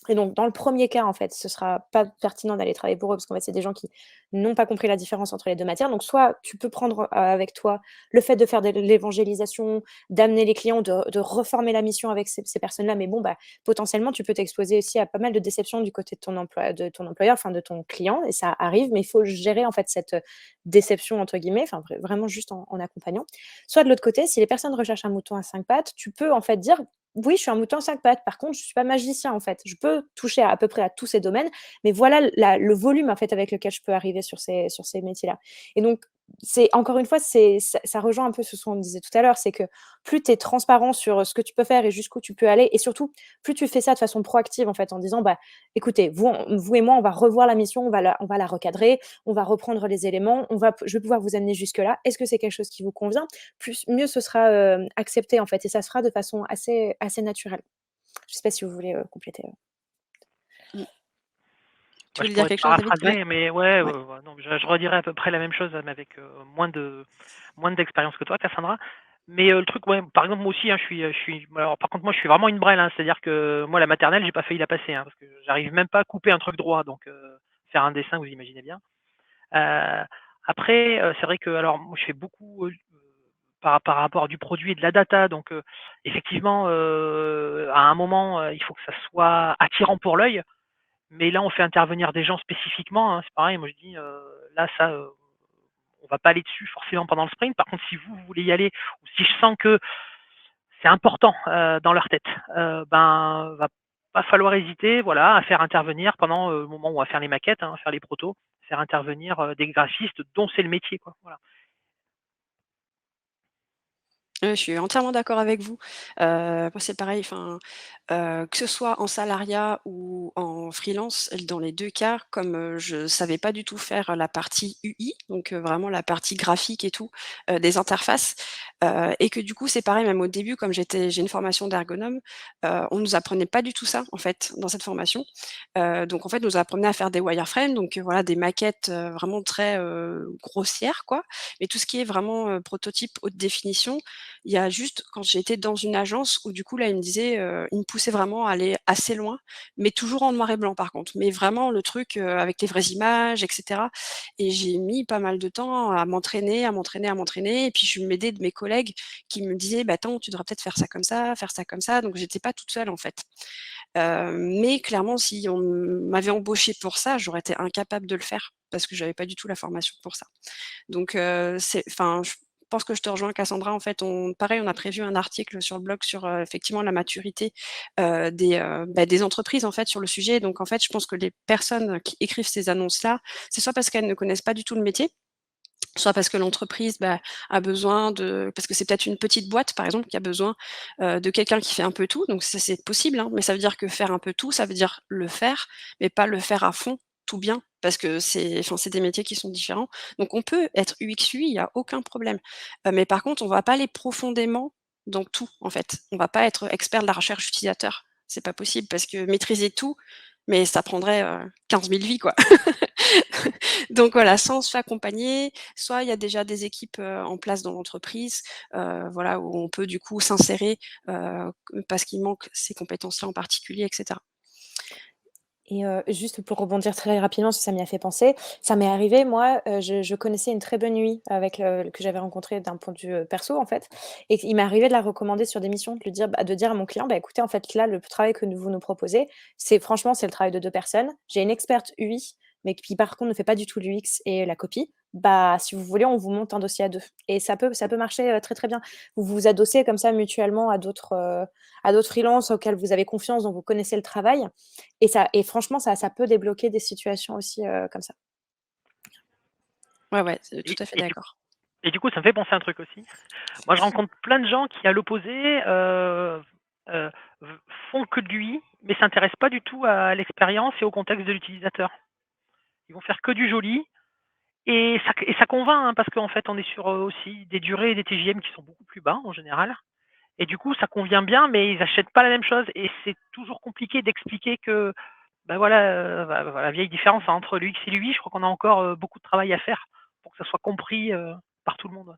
Et donc, dans le premier cas, en fait, ce sera pas pertinent d'aller travailler pour eux parce qu'en fait, c'est des gens qui n'ont pas compris la différence entre les 2 matières. Donc, soit tu peux prendre, avec toi le fait de faire de l'évangélisation, d'amener les clients, de reformer la mission avec ces personnes-là. Mais bon, bah, potentiellement, tu peux t'exposer aussi à pas mal de déceptions du côté de ton employeur, enfin de ton client et ça arrive, mais il faut gérer, en fait, cette, «déception» entre guillemets, enfin vraiment juste en accompagnant. Soit de l'autre côté, si les personnes recherchent un mouton à 5 pattes, tu peux, en fait, dire: oui, je suis un mouton à 5 pattes. Par contre, je suis pas magicien, en fait. Je peux toucher à peu près à tous ces domaines, mais voilà le volume, en fait, avec lequel je peux arriver sur ces métiers-là et donc c'est encore une fois, ça rejoint un peu ce qu'on disait tout à l'heure, c'est que plus tu es transparent sur, ce que tu peux faire et jusqu'où tu peux aller et surtout, plus tu fais ça de façon proactive, en fait, en disant: «Bah, écoutez, vous et moi, on va revoir la mission, on va la recadrer, on va reprendre les éléments, je vais pouvoir vous amener jusque-là. Est-ce que c'est quelque chose qui vous convient?» mieux ce sera, accepté, en fait et ça se fera de façon assez naturelle. Je sais pas si vous voulez, compléter, Mmh. Tu Bah, je voulais dire pourrais te quelque chose, David? Ouais? paraphraser, mais ouais, Ouais. ouais, non, je redirais à peu près la même chose, mais avec, moins d'expérience que toi, Cassandra. Mais, le truc, ouais, par exemple, moi aussi, hein, alors par contre, moi, je suis vraiment une brêle, hein. C'est-à-dire que moi, la maternelle, j'ai pas failli la passer, hein, parce que j'arrive même pas à couper un truc droit, donc faire un dessin, vous imaginez bien. Après, c'est vrai que alors moi je fais beaucoup, par rapport à du produit et de la data donc effectivement, à un moment, il faut que ça soit attirant pour l'œil, mais là on fait intervenir des gens spécifiquement, hein. C'est pareil, moi je dis, là ça, on va pas aller dessus forcément pendant le sprint. Par contre, si vous voulez y aller ou si je sens que c'est important, dans leur tête, va pas falloir hésiter, voilà, à faire intervenir pendant, le moment où on va faire les maquettes, hein, faire les protos, faire intervenir, des graphistes dont c'est le métier, quoi, voilà. Je suis entièrement d'accord avec vous. Moi, c'est pareil, enfin, que ce soit en salariat ou en freelance, dans les 2 cas, comme, je savais pas du tout faire la partie UI, donc vraiment la partie graphique et tout, des interfaces, et que du coup, c'est pareil, même au début, comme j'ai une formation d'ergonome, on nous apprenait pas du tout ça, en fait, dans cette formation. Donc en fait, on nous apprenait à faire des wireframes, donc voilà, des maquettes, vraiment très, grossières, quoi. Mais tout ce qui est vraiment, prototype haute définition, il y a juste quand j'étais dans une agence où du coup là, il me poussait vraiment à aller assez loin, mais toujours en noir et blanc par contre. Mais vraiment le truc, avec les vraies images et cetera et j'ai mis pas mal de temps à m'entraîner, à m'entraîner, à m'entraîner et puis je m'aidais de mes collègues qui me disaient: «Bah, attends, tu devrais peut-être faire ça comme ça», donc j'étais pas toute seule en fait. Mais clairement si on m'avait embauchée pour ça, j'aurais été incapable de le faire parce que j'avais pas du tout la formation pour ça. Donc je pense que je te rejoins Cassandra, en fait, on a prévu un article sur le blog sur, effectivement la maturité, des entreprises, en fait, sur le sujet. Donc en fait, je pense que les personnes qui écrivent ces annonces-là, c'est soit parce qu'elles ne connaissent pas du tout le métier, soit parce que l'entreprise, a besoin parce que c'est peut-être une petite boîte, par exemple, qui a besoin, de quelqu'un qui fait un peu tout. Donc ça, c'est possible, hein, mais ça veut dire que faire un peu tout, ça veut dire le faire, mais pas le faire à fond, tout bien, parce que c'est des métiers qui sont différents. Donc on peut être UX, UI, il y a aucun problème. Mais par contre, on va pas aller profondément dans tout, en fait. On va pas être expert de la recherche utilisateur. C'est pas possible parce que maîtriser tout, mais ça prendrait, 15 000 vies, quoi. Donc voilà, soit on se fait accompagner, soit il y a déjà des équipes, en place dans l'entreprise, voilà, où on peut du coup s'insérer, parce qu'il manque ces compétences-là en particulier et cetera. Et juste pour rebondir très rapidement, parce que ça m'y a fait penser, ça m'est arrivé moi, je connaissais une très bonne UI avec, que j'avais rencontré d'un point de vue, perso en fait et il m'est arrivé de la recommander sur des missions, de dire à mon client: «Bah, écoutez, en fait, là, le travail que vous nous proposez, c'est franchement, c'est le travail de 2 personnes. J'ai une experte UI, mais qui par contre ne fait pas du tout l'UX et la copie. Bah, si vous voulez, on vous monte un dossier à 2 et ça peut marcher, très, très bien. Vous vous adossez comme ça mutuellement à d'autres freelances auxquels vous avez confiance, dont vous connaissez le travail et franchement, ça peut débloquer des situations aussi, comme ça. Ouais, ouais, tout Et à fait et du d'accord. et du coup, ça me fait penser à un truc aussi. Moi, je rencontre plein de gens qui, à l'opposé, heu, v font que de l'UI, mais s'intéressent pas du tout à l'expérience et au contexte de l'utilisateur. Ils vont faire que du joli et ça convainc, hein, parce qu'en fait, on est sur, aussi des durées et des TJM qui sont beaucoup plus bas, en général et du coup, ça convient bien, mais ils achètent pas la même chose et c'est toujours compliqué d'expliquer que, voilà, la vieille différence entre l'UX et l'UI. Je crois qu'on a encore, beaucoup de travail à faire pour que ça soit compris, par tout le monde,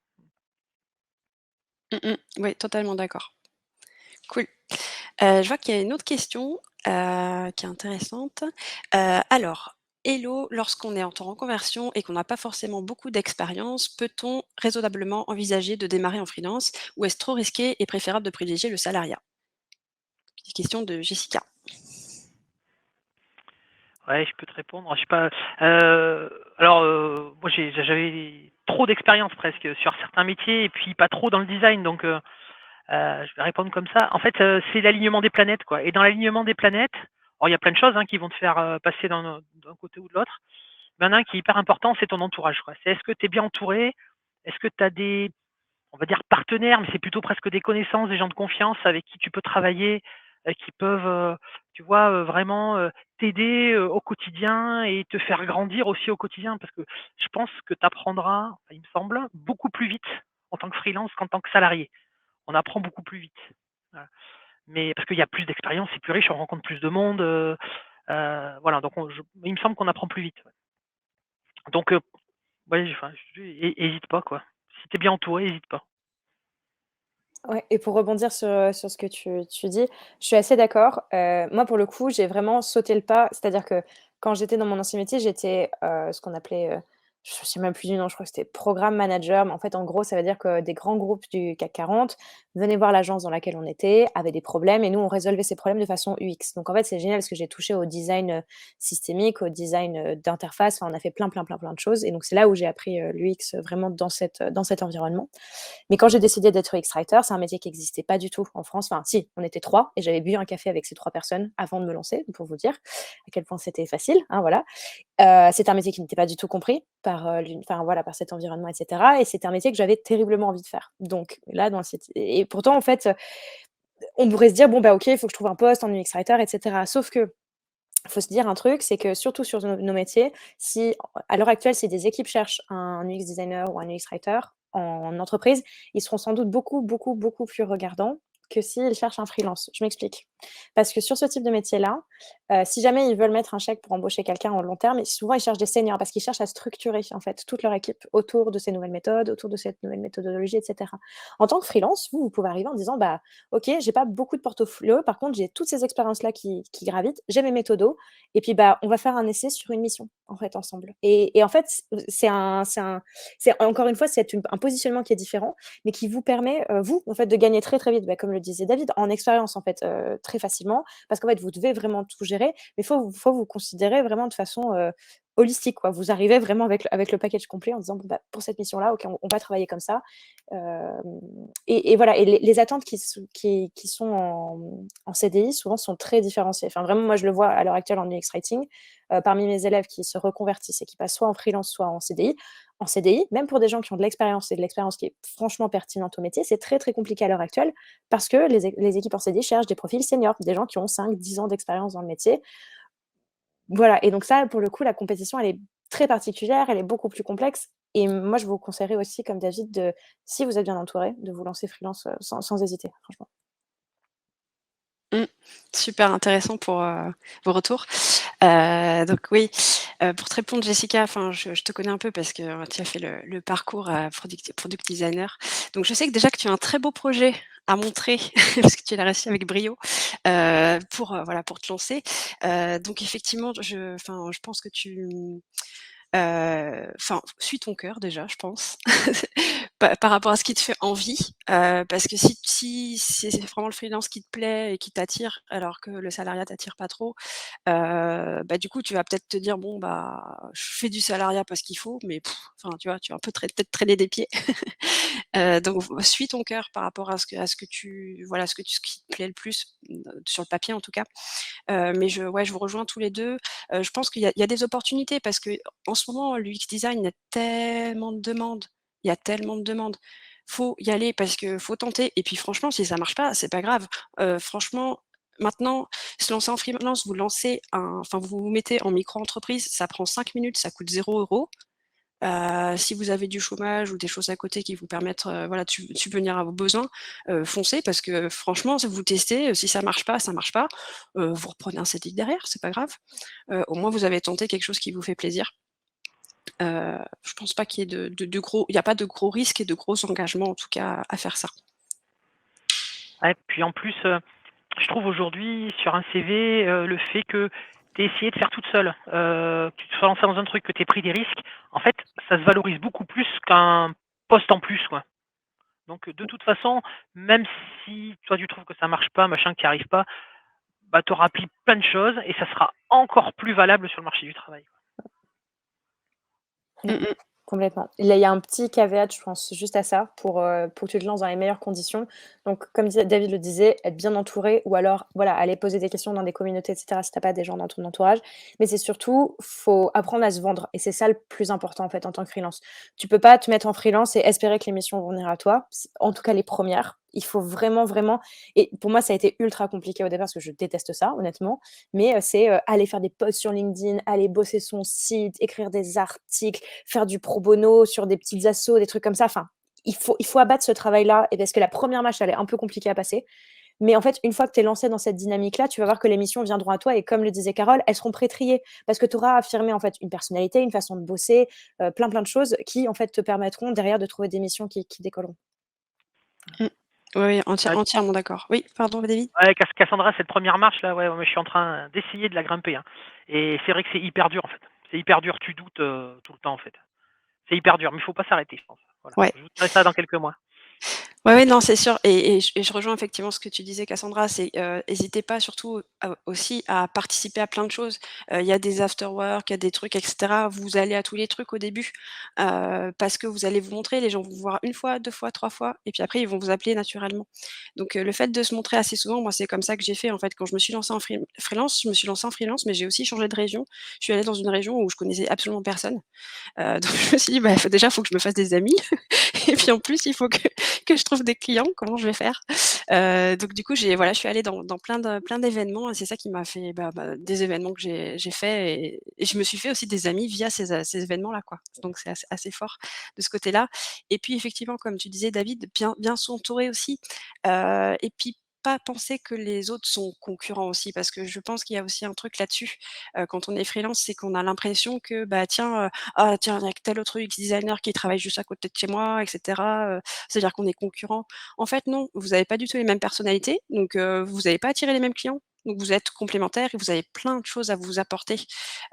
ouais. Mmh mh. Ouais, totalement d'accord. Cool. Je vois qu'il y a une autre question, qui est intéressante. Alors, hello, lorsqu'on est en reconversion et qu'on n'a pas forcément beaucoup d'expérience, peut-on raisonnablement envisager de démarrer en freelance ou est-ce trop risqué et préférable de privilégier le salariat? Question de Jessica. Ouais, je peux te répondre. Je sais pas, alors, moi j'avais trop d'expérience presque sur certains métiers et puis pas trop dans le design donc je vais répondre comme ça. En fait, c'est l'alignement des planètes, quoi et dans l'alignement des planètes, alors il y a plein de choses, hein, qui vont te faire, passer d'un côté ou de l'autre. Mais il y en a un qui est hyper important, c'est ton entourage, quoi. C'est est-ce que tu es bien entouré? Est-ce que tu as des, on va dire partenaires, mais c'est plutôt presque des connaissances, des gens de confiance avec qui tu peux travailler, qui peuvent, tu vois, vraiment, t'aider, au quotidien et te faire grandir aussi au quotidien. Parce que je pense que tu apprendras, il me semble, beaucoup plus vite en tant que freelance qu'en tant que salarié. On apprend beaucoup plus vite. Voilà. Mais parce qu'il y a plus d'expérience, c'est plus riche, on rencontre plus de monde, voilà, donc il me semble qu'on apprend plus vite, ouais. Donc ouais, enfin, hésite pas, quoi. Si tu es bien entouré, hésite pas. Ouais, et pour rebondir sur ce que tu dis, je suis assez d'accord. Moi, pour le coup, j'ai vraiment sauté le pas. C'est-à-dire que quand j'étais dans mon ancien métier, j'étais, ce qu'on appelait, je ne sais même plus du nom, je crois que c'était programme manager. Mais en fait, en gros, ça veut dire que des grands groupes du CAC 40 venaient voir l'agence dans laquelle on était, avaient des problèmes et nous, on résolvait ces problèmes de façon UX. Donc en fait, c'est génial parce que j'ai touché au design, systémique, au design, d'interface. Enfin, on a fait plein, plein, plein, plein de choses et donc c'est là où j'ai appris, l'UX, vraiment dans cet environnement. Mais quand j'ai décidé d'être UX-writer, c'est un métier qui n'existait pas du tout en France. Enfin, si, on était 3 et j'avais bu un café avec ces 3 personnes avant de me lancer, pour vous dire à quel point c'était facile, hein, voilà. C'était un métier qui n'était pas du tout compris par, enfin, voilà, par cet environnement et cetera et c'était un métier que j'avais terriblement envie de faire. Donc là, dans cette et pourtant, en fait, on pourrait se dire: «Bon, bah, OK, il faut que je trouve un poste en UX-writer et cetera». Sauf que faut se dire un truc, c'est que surtout sur nos métiers, si à l'heure actuelle, si des équipes cherchent un UX designer ou un UX writer en entreprise, ils seront sans doute beaucoup, beaucoup, beaucoup plus regardants que s'ils cherchent un freelance. Je m'explique. Parce que sur ce type de métier-là, si jamais ils veulent mettre un chèque pour embaucher quelqu'un en long terme, souvent ils cherchent des seniors parce qu'ils cherchent à structurer en fait toute leur équipe autour de ces nouvelles méthodes, autour de cette nouvelle méthodologie, et cetera. En tant que freelance, vous pouvez arriver en disant: «Bah, OK, j'ai pas beaucoup de portfolio, par contre, j'ai toutes ces expériences-là qui gravitent, j'ai mes méthodos et puis, bah, on va faire un essai sur une mission, en fait, ensemble». Et en fait, c'est encore une fois, c'est un positionnement qui est différent, mais qui vous permet, vous, en fait, de gagner très, très vite, bah, comme le disait David, en expérience, en fait, très facilement. Parce qu'en fait, vous devez vraiment tout gérer, mais il faut vous considérer vraiment de façon, holistique, quoi. Vous arrivez vraiment avec le package complet en disant: «Bon, bah, pour cette mission-là, OK, on va travailler comme ça». Hem et voilà et les attentes qui sont en CDI, souvent, sont très différenciées. Enfin, vraiment, moi, je le vois à l'heure actuelle en UX writing, parmi mes élèves qui se reconvertissent et qui passent soit en freelance, soit en CDI. En CDI, même pour des gens qui ont de l'expérience et de l'expérience qui est franchement pertinente au métier, c'est très, très compliqué à l'heure actuelle parce que les équipes en CDI cherchent des profils seniors, des gens qui ont 5-10 ans d'expérience dans le métier. Voilà et donc ça, pour le coup, la compétition, elle est très particulière, elle est beaucoup plus complexe et moi, je vous conseillerais aussi, comme David, si vous êtes bien entouré, de vous lancer freelance, sans hésiter, franchement. Mmh. Super intéressant pour, vos retours. Donc oui, pour te répondre Jessica, enfin je te connais un peu parce que, tu as fait le parcours, product designer. Donc je sais que déjà que tu as un très beau projet à montrer parce que tu l'as réussi avec brio, voilà, pour te lancer. Donc effectivement, je pense que suis ton cœur déjà, je pense, par rapport à ce qui te fait envie, parce que si c'est vraiment le freelance qui te plaît et qui t'attire, alors que le salariat t'attire pas trop, bah, du coup, tu vas peut-être te dire: «Bon, bah, je fais du salariat parce qu'il faut», mais enfin, tu vois, tu vas un peu peut-être traîner des pieds. Donc suis ton cœur par rapport à ce que tu voilà, ce qui te plaît le plus, sur le papier en tout cas. Mais je vous rejoins tous les 2. Je pense qu'il y a des opportunités parce qu'en ce moment, l'UX design, il y a tellement de demandes. Il y a tellement de demandes. Faut y aller parce que faut tenter et puis franchement, si ça marche pas, c'est pas grave. Franchement, maintenant, se lancer en freelance, vous vous mettez en micro-entreprise, ça prend 5 minutes, ça coûte 0 €. Si vous avez du chômage ou des choses à côté qui vous permettent, voilà, de subvenir à vos besoins, foncez parce que franchement, si vous testez, si ça marche pas, ça marche pas, vous reprenez un CDI derrière, c'est pas grave. Au moins vous avez tenté quelque chose qui vous fait plaisir. Je pense pas qu'il y ait de gros il y a pas de gros risques et de gros engagements en tout cas à faire ça. Ouais, puis en plus, je trouve aujourd'hui sur un CV, le fait que tu aies essayé de faire toute seule, que tu te sois lancée dans un truc, que tu aies pris des risques, en fait, ça se valorise beaucoup plus qu'un poste en plus, quoi. Donc de toute façon, même si toi tu trouves que ça marche pas, machin, que tu y arrives pas, bah, tu auras appris plein de choses et ça sera encore plus valable sur le marché du travail. Mmh. Mmh mh. Complètement. Il y a un petit caveat, je pense, juste à ça, pour que tu te lances dans les meilleures conditions. Donc, comme David le disait, être bien entouré ou alors, voilà, aller poser des questions dans des communautés, et cetera, si tu as pas des gens dans ton entourage. Mais c'est surtout, faut apprendre à se vendre et c'est ça le plus important, en fait, en tant que freelance. Tu peux pas te mettre en freelance et espérer que les missions vont venir à toi, en tout cas les premières. Il faut vraiment, vraiment et pour moi, ça a été ultra compliqué au départ parce que je déteste ça, honnêtement. Mais, c'est, aller faire des posts sur LinkedIn, aller bosser son site, écrire des articles, faire du pro bono sur des petites assos, des trucs comme ça. Enfin, il faut abattre ce travail-là et parce que la première marche, elle est un peu compliquée à passer. Mais en fait, une fois que tu es lancé dans cette dynamique-là, tu vas voir que les missions viendront à toi et comme le disait Carole, elles seront pré-triées parce que tu auras affirmé, en fait, une personnalité, une façon de bosser, plein, plein de choses qui, en fait, te permettront derrière de trouver des missions qui décolleront. Mmh. Oui, Ouais, entièrement d'accord. Oui, pardon, David? ouais, Cassandra, cette première marche là, ouais, ouais, je suis en train d'essayer de la grimper, hein. Et c'est vrai que c'est hyper dur en fait. C'est hyper dur, tu doutes tout le temps en fait. C'est hyper dur, mais il faut pas s'arrêter, je pense. Voilà. Ouais. Je vous dirai ça dans quelques mois. Ouais, ouais, non, c'est sûr et je rejoins effectivement ce que tu disais Cassandra, c'est, hésitez pas surtout, aussi à participer à plein de choses. Il y a des after work, il y a des trucs et cetera. Vous allez à tous les trucs au début, parce que vous allez vous montrer, les gens vont vous voir 1 fois, 2 fois, 3 fois et puis après ils vont vous appeler naturellement. Donc le fait de se montrer assez souvent, moi c'est comme ça que j'ai fait en fait quand je me suis lancée en freelance, je me suis lancée en freelance, mais j'ai aussi changé de région. Je suis allée dans une région où je connaissais absolument personne, donc je me suis dit: «Bah, faut que je me fasse des amis et puis en plus il faut que je trouve des clients, comment je vais faire?» Donc du coup, je suis allée dans plein d'événements et c'est ça qui m'a fait, des événements que j'ai faits et je me suis fait aussi des amis via ces événements-là, quoi. Donc c'est assez fort de ce côté-là et puis effectivement, comme tu disais David, bien s'entourer aussi, et puis pas penser que les autres sont concurrents aussi parce que je pense qu'il y a aussi un truc là-dessus, quand on est freelance, c'est qu'on a l'impression que, bah, tiens, «Ah tiens, il y a tel autre UX designer qui travaille juste à côté de chez moi» et cetera, c'est-à-dire qu'on est concurrents. En fait, non, vous avez pas du tout les mêmes personnalités, donc vous allez pas attirer les mêmes clients. Donc vous êtes complémentaires et vous avez plein de choses à vous apporter.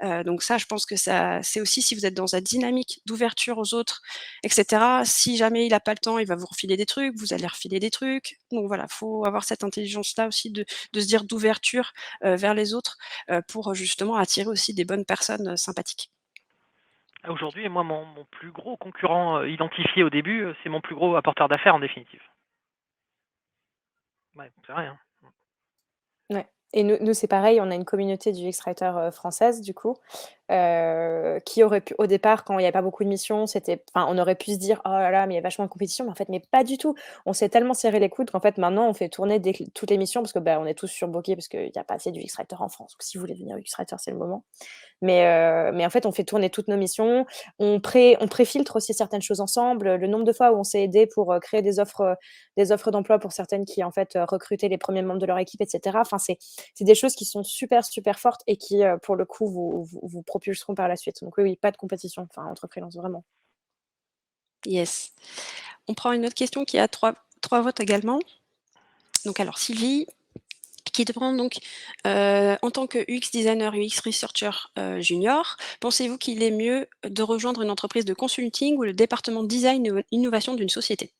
Donc ça, je pense que ça c'est aussi si vous êtes dans cette dynamique d'ouverture aux autres et cetera, si jamais il a pas le temps, il va vous refiler des trucs, vous allez refiler des trucs. Donc voilà, faut avoir cette intelligence-là aussi de se dire d'ouverture, vers les autres, pour, justement attirer aussi des bonnes personnes, sympathiques. Aujourd'hui, moi, mon plus gros concurrent identifié au début, c'est mon plus gros apporteur d'affaires en définitive. Ouais, c'est vrai, hein. Ouais et nous, c'est pareil, on a une communauté d'UX writers, française du coup, qui aurait pu au départ, quand il y avait pas beaucoup de missions, on aurait pu se dire: «Oh là là, mais il y a vachement de compétition», mais en fait, mais pas du tout. On s'est tellement serré les coudes qu'en fait, maintenant, on fait tourner toutes les missions parce que, bah, on est tous surbookés parce qu'il y a pas assez d'UX writers en France. Donc si vous voulez devenir UX writer, c'est le moment. Mais en fait, on fait tourner toutes nos missions. On préfiltre aussi certaines choses ensemble. Le nombre de fois où on s'est aidé pour, créer des offres d'emploi pour certaines qui, en fait, recrutaient les premiers membres de leur équipe et cetera. Enfin, c'est des choses qui sont super, super fortes et qui, pour le coup, vous propulseront par la suite. Donc oui, oui, pas de compétition, enfin, entre freelance, vraiment. Yes. On prend une autre question qui a trois votes également. Donc alors Sylvie, qui demande donc, en tant que UX designer, UX researcher, junior, pensez-vous qu'il est mieux de rejoindre une entreprise de consulting ou le département design et innovation d'une société?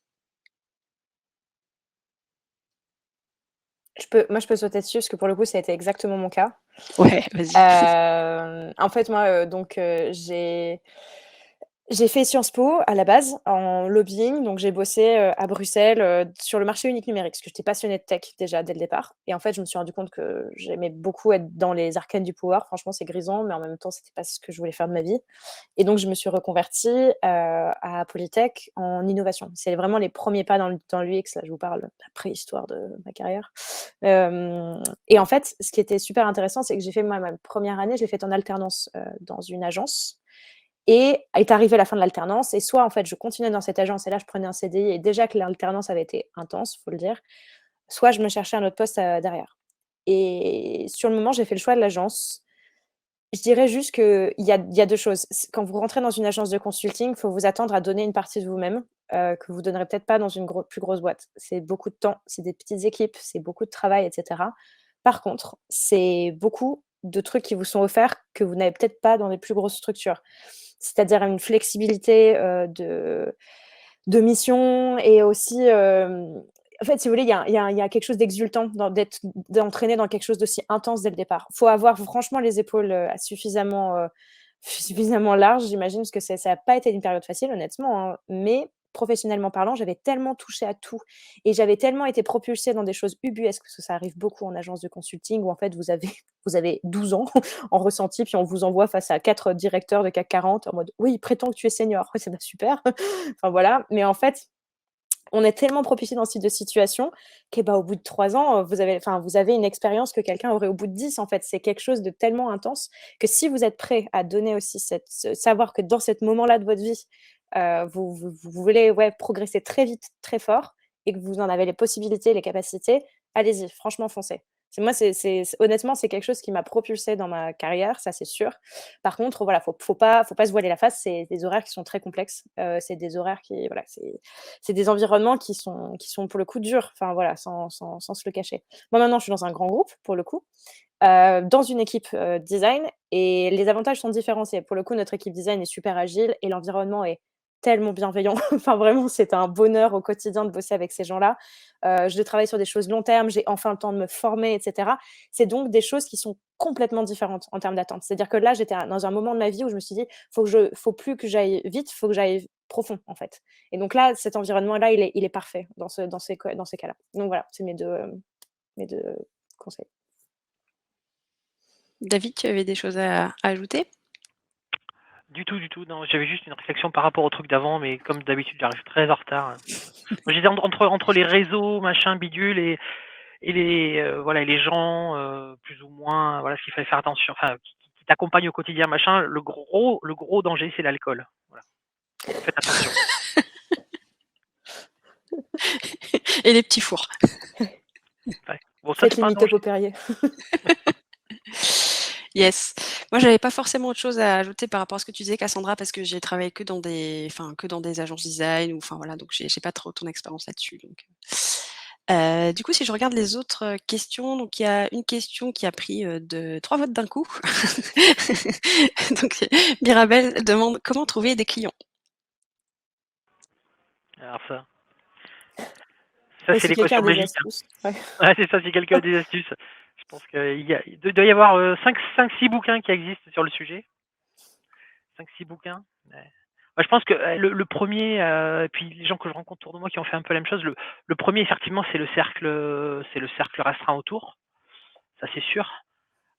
Je peux sauter dessus parce que pour le coup, ça a été exactement mon cas. Ouais, vas-y. En fait, moi, j'ai fait Sciences Po à la base en lobbying, donc j'ai bossé, à Bruxelles, sur le marché unique numérique, parce que j'étais passionnée de tech déjà dès le départ et en fait, je me suis rendu compte que j'aimais beaucoup être dans les arcanes du pouvoir. Franchement, c'est grisant, mais en même temps, c'était pas ce que je voulais faire de ma vie et donc je me suis reconvertie, à Polytech en innovation. C'est vraiment les premiers pas dans l'UX, là, je vous parle de la préhistoire de ma carrière. Et en fait, ce qui était super intéressant, c'est que j'ai fait ma première année, je l'ai faite en alternance, dans une agence et est arrivée la fin de l'alternance et soit, en fait, je continuais dans cette agence et là, je prenais un CDI et déjà que l'alternance avait été intense, faut le dire, soit je me cherchais un autre poste, derrière et sur le moment, j'ai fait le choix de l'agence. Je dirais juste qu'il y a 2 choses. Quand vous rentrez dans une agence de consulting, il faut vous attendre à donner une partie de vous-même, que vous donnerez peut-être pas dans une plus grosse boîte. C'est beaucoup de temps, c'est des petites équipes, c'est beaucoup de travail et cetera. Par contre, c'est beaucoup de trucs qui vous sont offerts que vous n'avez peut-être pas dans les plus grosses structures. C'est-à-dire une flexibilité, de mission et aussi, en fait, si vous voulez, il y a quelque chose d'exultant d'entraîner dans quelque chose d'aussi intense dès le départ. Faut avoir franchement les épaules, suffisamment larges, j'imagine, parce que ça a pas été une période facile honnêtement, hein, mais professionnellement parlant, j'avais tellement touché à tout et j'avais tellement été propulsée dans des choses ubuesques, parce que ça arrive beaucoup en agence de consulting où en fait vous avez 12 ans en ressenti, puis on vous envoie face à 4 directeurs de CAC 40 en mode: «Oui, prétends que tu es senior». Ouais, c'est bah, super. Enfin voilà, mais en fait, on est tellement propulsé dans ce type de situation que, bah, au bout de 3 ans, vous avez une expérience que quelqu'un aurait au bout de 10 en fait. C'est quelque chose de tellement intense que si vous êtes prêt à donner aussi savoir que dans cet moment-là de votre vie, vous voulez, ouais, progresser très vite, très fort et que vous en avez les possibilités, les capacités, allez-y, franchement foncez. Moi, honnêtement, c'est quelque chose qui m'a propulsée dans ma carrière, ça c'est sûr. Par contre, voilà, faut pas se voiler la face, c'est des horaires qui sont très complexes. C'est des horaires qui, voilà, c'est des environnements qui sont pour le coup durs, enfin voilà, sans se le cacher. Moi maintenant, je suis dans un grand groupe pour le coup, dans une équipe, design, et les avantages sont différenciés. Pour le coup, notre équipe design est super agile et l'environnement est tellement bienveillant. Enfin vraiment, c'est un bonheur au quotidien de bosser avec ces gens-là. Je travaille sur des choses long terme, j'ai enfin le temps de me former et cetera. C'est donc des choses qui sont complètement différentes en termes d'attente. C'est-à-dire que là, j'étais dans un moment de ma vie où je me suis dit: Faut plus que j'aille vite, faut que j'aille profond, en fait». Et donc là, cet environnement-là, il est parfait dans ces cas-là. Donc voilà, c'est mes deux conseils. David, tu avais des choses à ajouter? Du tout, du tout. Non, j'avais juste une réflexion par rapport au truc d'avant, mais comme d'habitude, j'arrive très en retard. Moi, j'étais entre les réseaux, machin, bidule, et voilà, et les gens, plus ou moins, voilà, ce qu'il fallait faire attention, enfin, qui t'accompagnent au quotidien, machin. Le gros danger, c'est l'alcool. Voilà. Faites attention. Et les petits fours. Ouais. Bon, ça, Faites c'est pas un limite au danger. Popérier. Yes. Moi, j'avais pas forcément autre chose à ajouter par rapport à ce que tu disais, Cassandra, parce que j'ai travaillé que dans des agences design, ou enfin voilà, donc j'ai pas trop ton expérience là-dessus. Donc, du coup, si je regarde les autres questions, donc il y a une question qui a pris 3 votes d'un coup. Donc, Mirabel demande comment trouver des clients. Alors ça, Et c'est si quelqu'un l'équation a des magique. astuces, ouais. Ouais, c'est ça, si quelqu'un a des astuces. Je pense qu'il doit y avoir 5-6 bouquins qui existent sur le sujet. 5-6 bouquins. Ouais. Moi, je pense que le premier, et puis les gens que je rencontre autour de moi qui ont fait un peu la même chose, le premier, effectivement, c'est le cercle restreint autour. Ça, c'est sûr.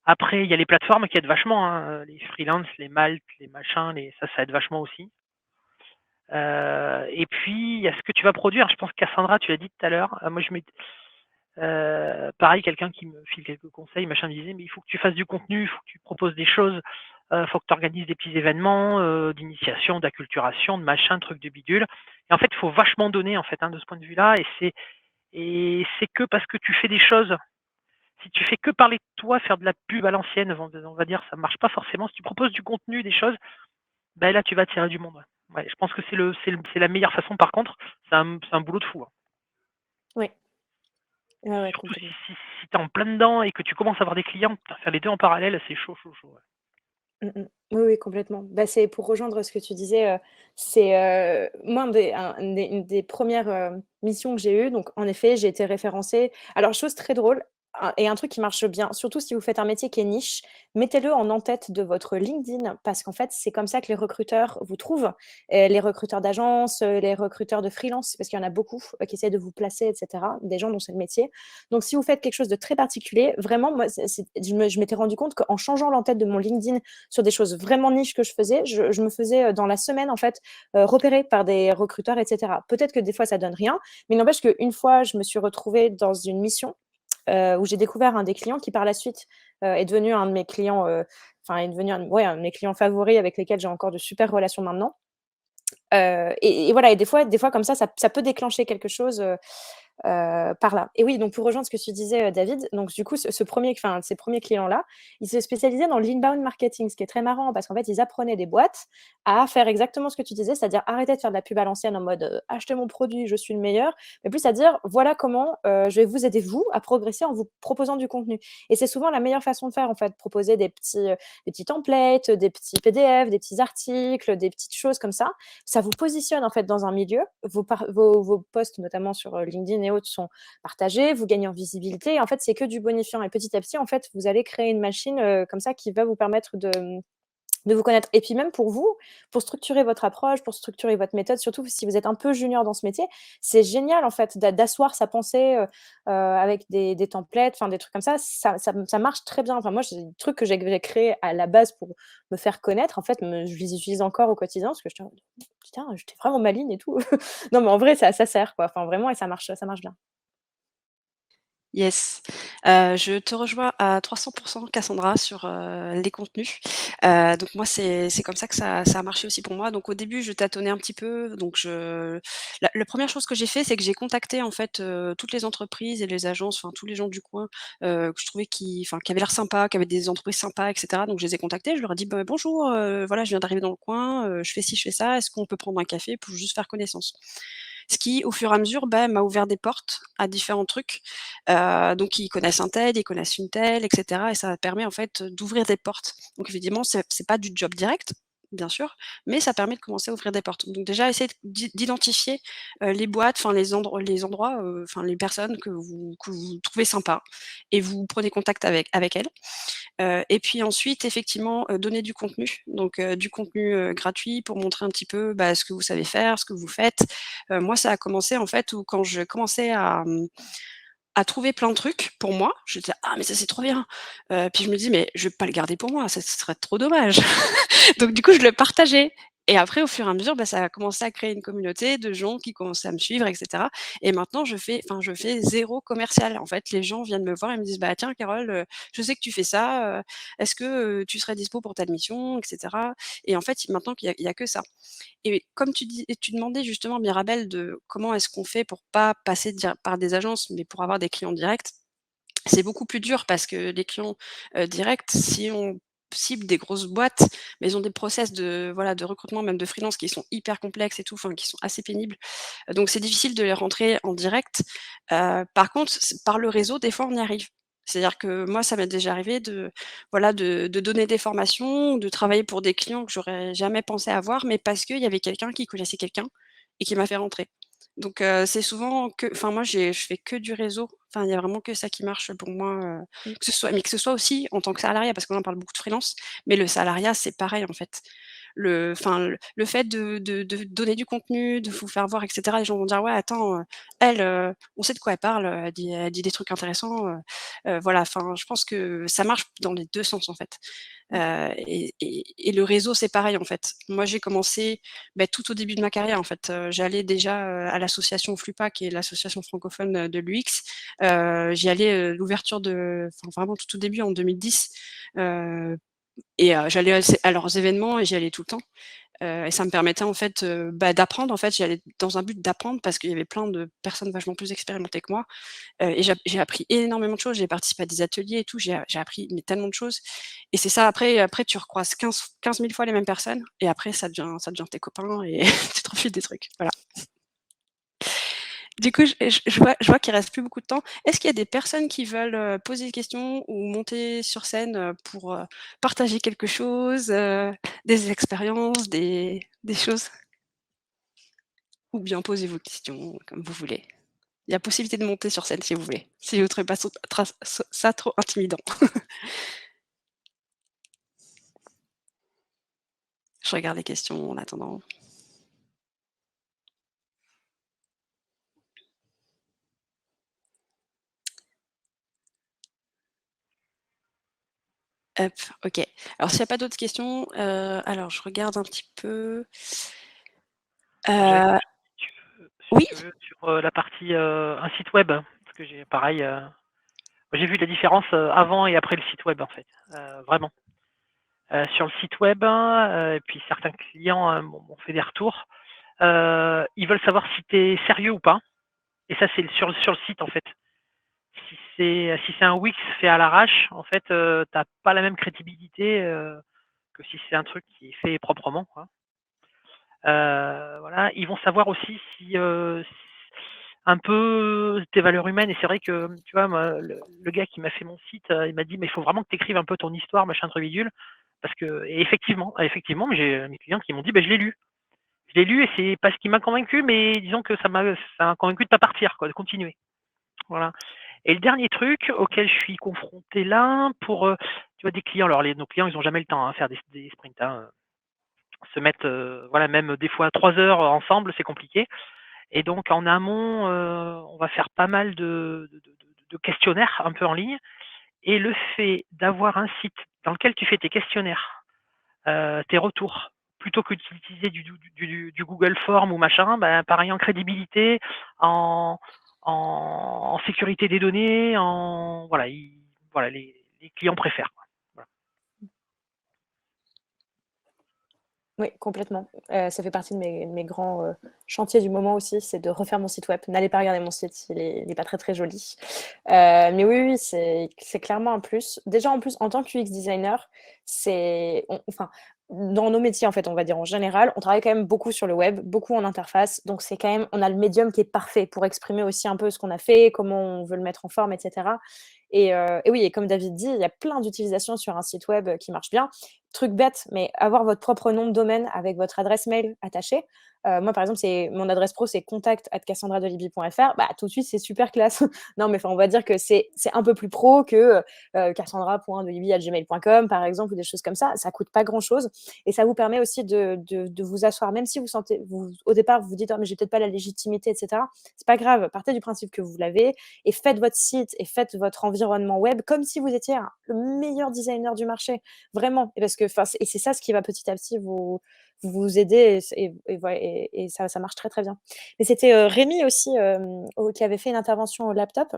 Après, il y a les plateformes qui aident vachement, hein, les freelance, les Malte, les machins, ça aide vachement aussi. Et puis, il y a ce que tu vas produire. Je pense que Cassandra, tu l'as dit tout à l'heure. Moi, pareil, quelqu'un qui me file quelques conseils, machin, me disait, mais il faut que tu fasses du contenu, il faut que tu proposes des choses, il faut que tu organises des petits événements d'initiation, d'acculturation, de machin, de trucs de bidule. Et en fait, il faut vachement donner, en fait, hein, de ce point de vue-là. Et c'est que parce que tu fais des choses. Si tu fais que parler de toi, faire de la pub à l'ancienne, on va dire, ça marche pas forcément. Si tu proposes du contenu, des choses, ben là, tu vas attirer du monde. Ouais. Ouais, je pense que c'est la meilleure façon. Par contre, c'est un boulot de fou. Hein. Oui. Ouais, Surtout complètement. si tu es en plein dedans et que tu commences à avoir des clients, faire les deux en parallèle, c'est chaud, chaud, chaud. Ouais. Oui, oui, complètement. Bah, c'est pour rejoindre ce que tu disais, moi, une des premières missions que j'ai eues, donc en effet, j'ai été référencée. Alors, chose très drôle, et un truc qui marche bien, surtout si vous faites un métier qui est niche, mettez-le en en-tête de votre LinkedIn, parce qu'en fait, c'est comme ça que les recruteurs vous trouvent, les recruteurs d'agence, les recruteurs de freelance, parce qu'il y en a beaucoup qui essaient de vous placer, et cetera, des gens dont c'est le métier. Donc, si vous faites quelque chose de très particulier, vraiment, moi, je m'étais rendu compte qu'en changeant l'en-tête de mon LinkedIn sur des choses vraiment niches que je faisais, je me faisais dans la semaine, en fait, repérer par des recruteurs, et cetera. Peut-être que des fois, ça donne rien, mais il n'empêche qu'une fois, je me suis retrouvée dans une mission où j'ai découvert un des clients qui, par la suite, est devenu un de mes clients, est devenu un de mes clients favoris avec lesquels j'ai encore de super relations maintenant. Et voilà, et des fois comme ça peut déclencher quelque chose, par là. Et oui, donc pour rejoindre ce que tu disais, David, donc du coup, ces premiers clients-là, ils se spécialisaient dans l'inbound marketing, ce qui est très marrant parce qu'en fait, ils apprenaient des boîtes à faire exactement ce que tu disais, c'est-à-dire arrêter de faire de la pub à l'ancienne en mode achetez mon produit, je suis le meilleur, mais plus à dire voilà comment je vais vous aider, vous, à progresser en vous proposant du contenu. Et c'est souvent la meilleure façon de faire, en fait, proposer des petits templates, des petits PDF, des petits articles, des petites choses comme ça. Ça vous positionne, en fait, dans un milieu. Vos posts, notamment sur LinkedIn et autres, sont partagés, vous gagnez en visibilité. Et en fait, c'est que du bonifiant. Et petit à petit, en fait, vous allez créer une machine comme ça qui va vous permettre de vous connaître. Et puis même pour vous, pour structurer votre approche, pour structurer votre méthode, surtout si vous êtes un peu junior dans ce métier, c'est génial en fait d'asseoir sa pensée avec des templates, enfin des trucs comme ça. Ça marche très bien. Enfin moi, c'est des trucs que j'ai créés à la base pour me faire connaître. En fait, je les utilise encore au quotidien parce que putain, j'étais vraiment maligne et tout. Non, mais en vrai, ça sert quoi. Enfin vraiment, et ça marche bien. Yes. Je te rejoins à 300 Cassandra sur, les contenus. Donc moi, c'est comme ça que ça a marché aussi pour moi. Donc au début, je tâtonnais un petit peu, donc la 1re chose que j'ai fait, c'est que j'ai contacté en fait, toutes les entreprises et les agences, enfin tous les gens du coin, que je trouvais qui avaient l'air sympas, qui avaient des entreprises sympas et cetera. Donc je les ai contactés, je leur ai dit: «Bah, bonjour, voilà, je viens d'arriver dans le coin, je fais ci, je fais ça, est-ce qu'on peut prendre un café pour juste faire connaissance?» Ce qui, au fur et à mesure, bah, m'a ouvert des portes à différents trucs. Donc ils connaissent un tel, ils connaissent une telle, et cetera, et ça permet en fait, d'ouvrir des portes. Donc évidemment, c'est pas du job direct, bien sûr, mais ça permet de commencer à ouvrir des portes. Donc déjà, essayer d'identifier, les boîtes, enfin les endroits, enfin les personnes que vous trouvez sympas et vous prenez contact avec elles. Et puis ensuite, effectivement, donner du contenu. Donc du contenu, gratuit pour montrer un petit peu, bah, ce que vous savez faire, ce que vous faites. Moi, ça a commencé en fait où quand je commençais à trouver plein de trucs pour moi, je disais: «Ah mais ça c'est trop bien!» Puis je me dis: «Mais je vais pas le garder pour moi, ça ce serait trop dommage». Donc du coup, je le partageais et après au fur et à mesure, bah, ça a commencé à créer une communauté de gens qui commençaient à me suivre et cetera, et maintenant je fais 0 commercial. En fait, les gens viennent me voir et me disent: «Bah, tiens Carole, je sais que tu fais ça, est-ce que, tu serais dispo pour telle mission?» et cetera, et en fait, maintenant qu'il y a que ça. Et comme tu demandais justement, Mirabel, de comment est-ce qu'on fait pour pas passer par des agences, mais pour avoir des clients directs. C'est beaucoup plus dur parce que les clients, directs, si on cible des grosses boîtes, mais ils ont des process de recrutement, même de freelance, qui sont hyper complexes et tout, enfin qui sont assez pénibles. Donc c'est difficile de les rentrer en direct. Par contre, par le réseau, des fois, on y arrive. C'est-à-dire que moi, ça m'est déjà arrivé de donner des formations, de travailler pour des clients que j'aurais jamais pensé avoir, mais parce qu'il y avait quelqu'un qui connaissait quelqu'un et qui m'a fait rentrer. Donc c'est souvent moi, je fais que du réseau. Enfin, il y a vraiment que ça qui marche pour moi, Mmh. que ce soit aussi en tant que salariat, parce qu'on en parle beaucoup de freelance, mais le salariat, c'est pareil, en fait. Le fait de donner du contenu, de vous faire voir et cetera, les gens vont dire: «Ouais, attends, elle, on sait de quoi elle parle, elle dit des trucs intéressants», voilà, enfin, je pense que ça marche dans les 2 sens, en fait. Et le réseau, c'est pareil, en fait. Moi, j'ai commencé, tout au début de ma carrière, en fait. J'allais déjà, à l'association FLUPA, qui est l'association francophone, de l'UX. J'y allais, vraiment tout au début en 2010, heu et j'allais à leurs événements et j'y allais tout le temps. Et ça me permettait en fait, d'apprendre. En fait, j'y allais dans un but d'apprendre parce qu'il y avait plein de personnes vachement plus expérimentées que moi, et j'ai appris énormément de choses. J'ai participé à des ateliers et tout, j'ai appris mais tellement de choses, et c'est ça, après tu recroises 15 000 fois les mêmes personnes et après ça devient tes copains et tu te refiles des trucs, voilà. Du coup, je vois qu'il reste plus beaucoup de temps. Est-ce qu'il y a des personnes qui veulent, poser des questions ou monter sur scène, pour, partager quelque chose, des expériences, des choses? Ou bien posez vos questions comme vous voulez. Il y a possibilité de monter sur scène si vous voulez, si vous trouvez pas ça trop intimidant. Je regarde les questions en attendant. Hop, OK. Alors s'il y a pas d'autres questions, alors je regarde un petit peu. J'avais Heu, si oui? tu veux, sur, la partie, un site web, parce que j'ai pareil, j'ai vu la différence, avant et après le site web, en fait, vraiment. Sur le site web, et puis certains clients, m'ont fait des retours. Ils veulent savoir si tu es sérieux ou pas, et ça, c'est sur le site, en fait. Si c'est un Wix fait à l'arrache, en fait, tu pas la même crédibilité, que si c'est un truc qui est fait proprement, quoi. Voilà, ils vont savoir aussi si, un peu tes valeurs humaines, et c'est vrai que, tu vois, moi, le gars qui m'a fait mon site, il m'a dit: «Mais il faut vraiment que tu écrives un peu ton histoire, machin truc bidule». Parce que, et effectivement, j'ai mes clients qui m'ont dit: «Beh, je l'ai lu». Je l'ai lu et c'est pas ce qui m'a convaincu, mais disons que ça m'a convaincu de pas partir, quoi, de continuer. Voilà. Et le dernier truc auquel je suis confronté là, pour, tu vois, des clients, alors nos clients, ils ont jamais le temps, hein, faire des sprints, hein, se mettre, voilà, même des fois 3 heures ensemble, c'est compliqué. Et donc en amont, on va faire pas mal de questionnaires un peu en ligne, et le fait d'avoir un site dans lequel tu fais tes questionnaires, tes retours, plutôt que d'utiliser du Google Form ou machin, bah, pareil en crédibilité, en en sécurité des données, voilà, les clients préfèrent. Voilà. Oui, complètement. Ça fait partie de mes grands chantiers du moment aussi, c'est de refaire mon site web. N'allez pas regarder mon site, il est pas très très joli. Mais oui, c'est clairement un plus. Déjà, en plus, en tant que UX designer, enfin, dans nos métiers, en fait, on va dire en général, on travaille quand même beaucoup sur le web, beaucoup en interface. Donc, c'est quand même, on a le médium qui est parfait pour exprimer aussi un peu ce qu'on a fait, comment on veut le mettre en forme, etc. Et oui, et comme David dit, il y a plein d'utilisations sur un site web qui marchent bien. Truc bête, mais avoir votre propre nom de domaine avec votre adresse mail attachée. Moi, par exemple, mon adresse pro, c'est contact@cassandradeliby.fr. Bah, tout de suite, c'est super classe. Non, mais on va dire que c'est un peu plus pro que cassandra.deliby@gmail.com, par exemple, ou des choses comme ça. Ça coûte pas grand-chose. Et ça vous permet aussi de vous asseoir, même si vous sentez, au départ, vous vous dites, oh, mais j'ai peut-être pas la légitimité, etc. C'est pas grave. Partez du principe que vous l'avez et faites votre site et faites votre environnement web comme si vous étiez le meilleur designer du marché. Vraiment. Et parce que, et c'est ça ce qui va petit à petit vous aider et ça marche très très bien. Mais c'était Rémi aussi qui avait fait une intervention au laptop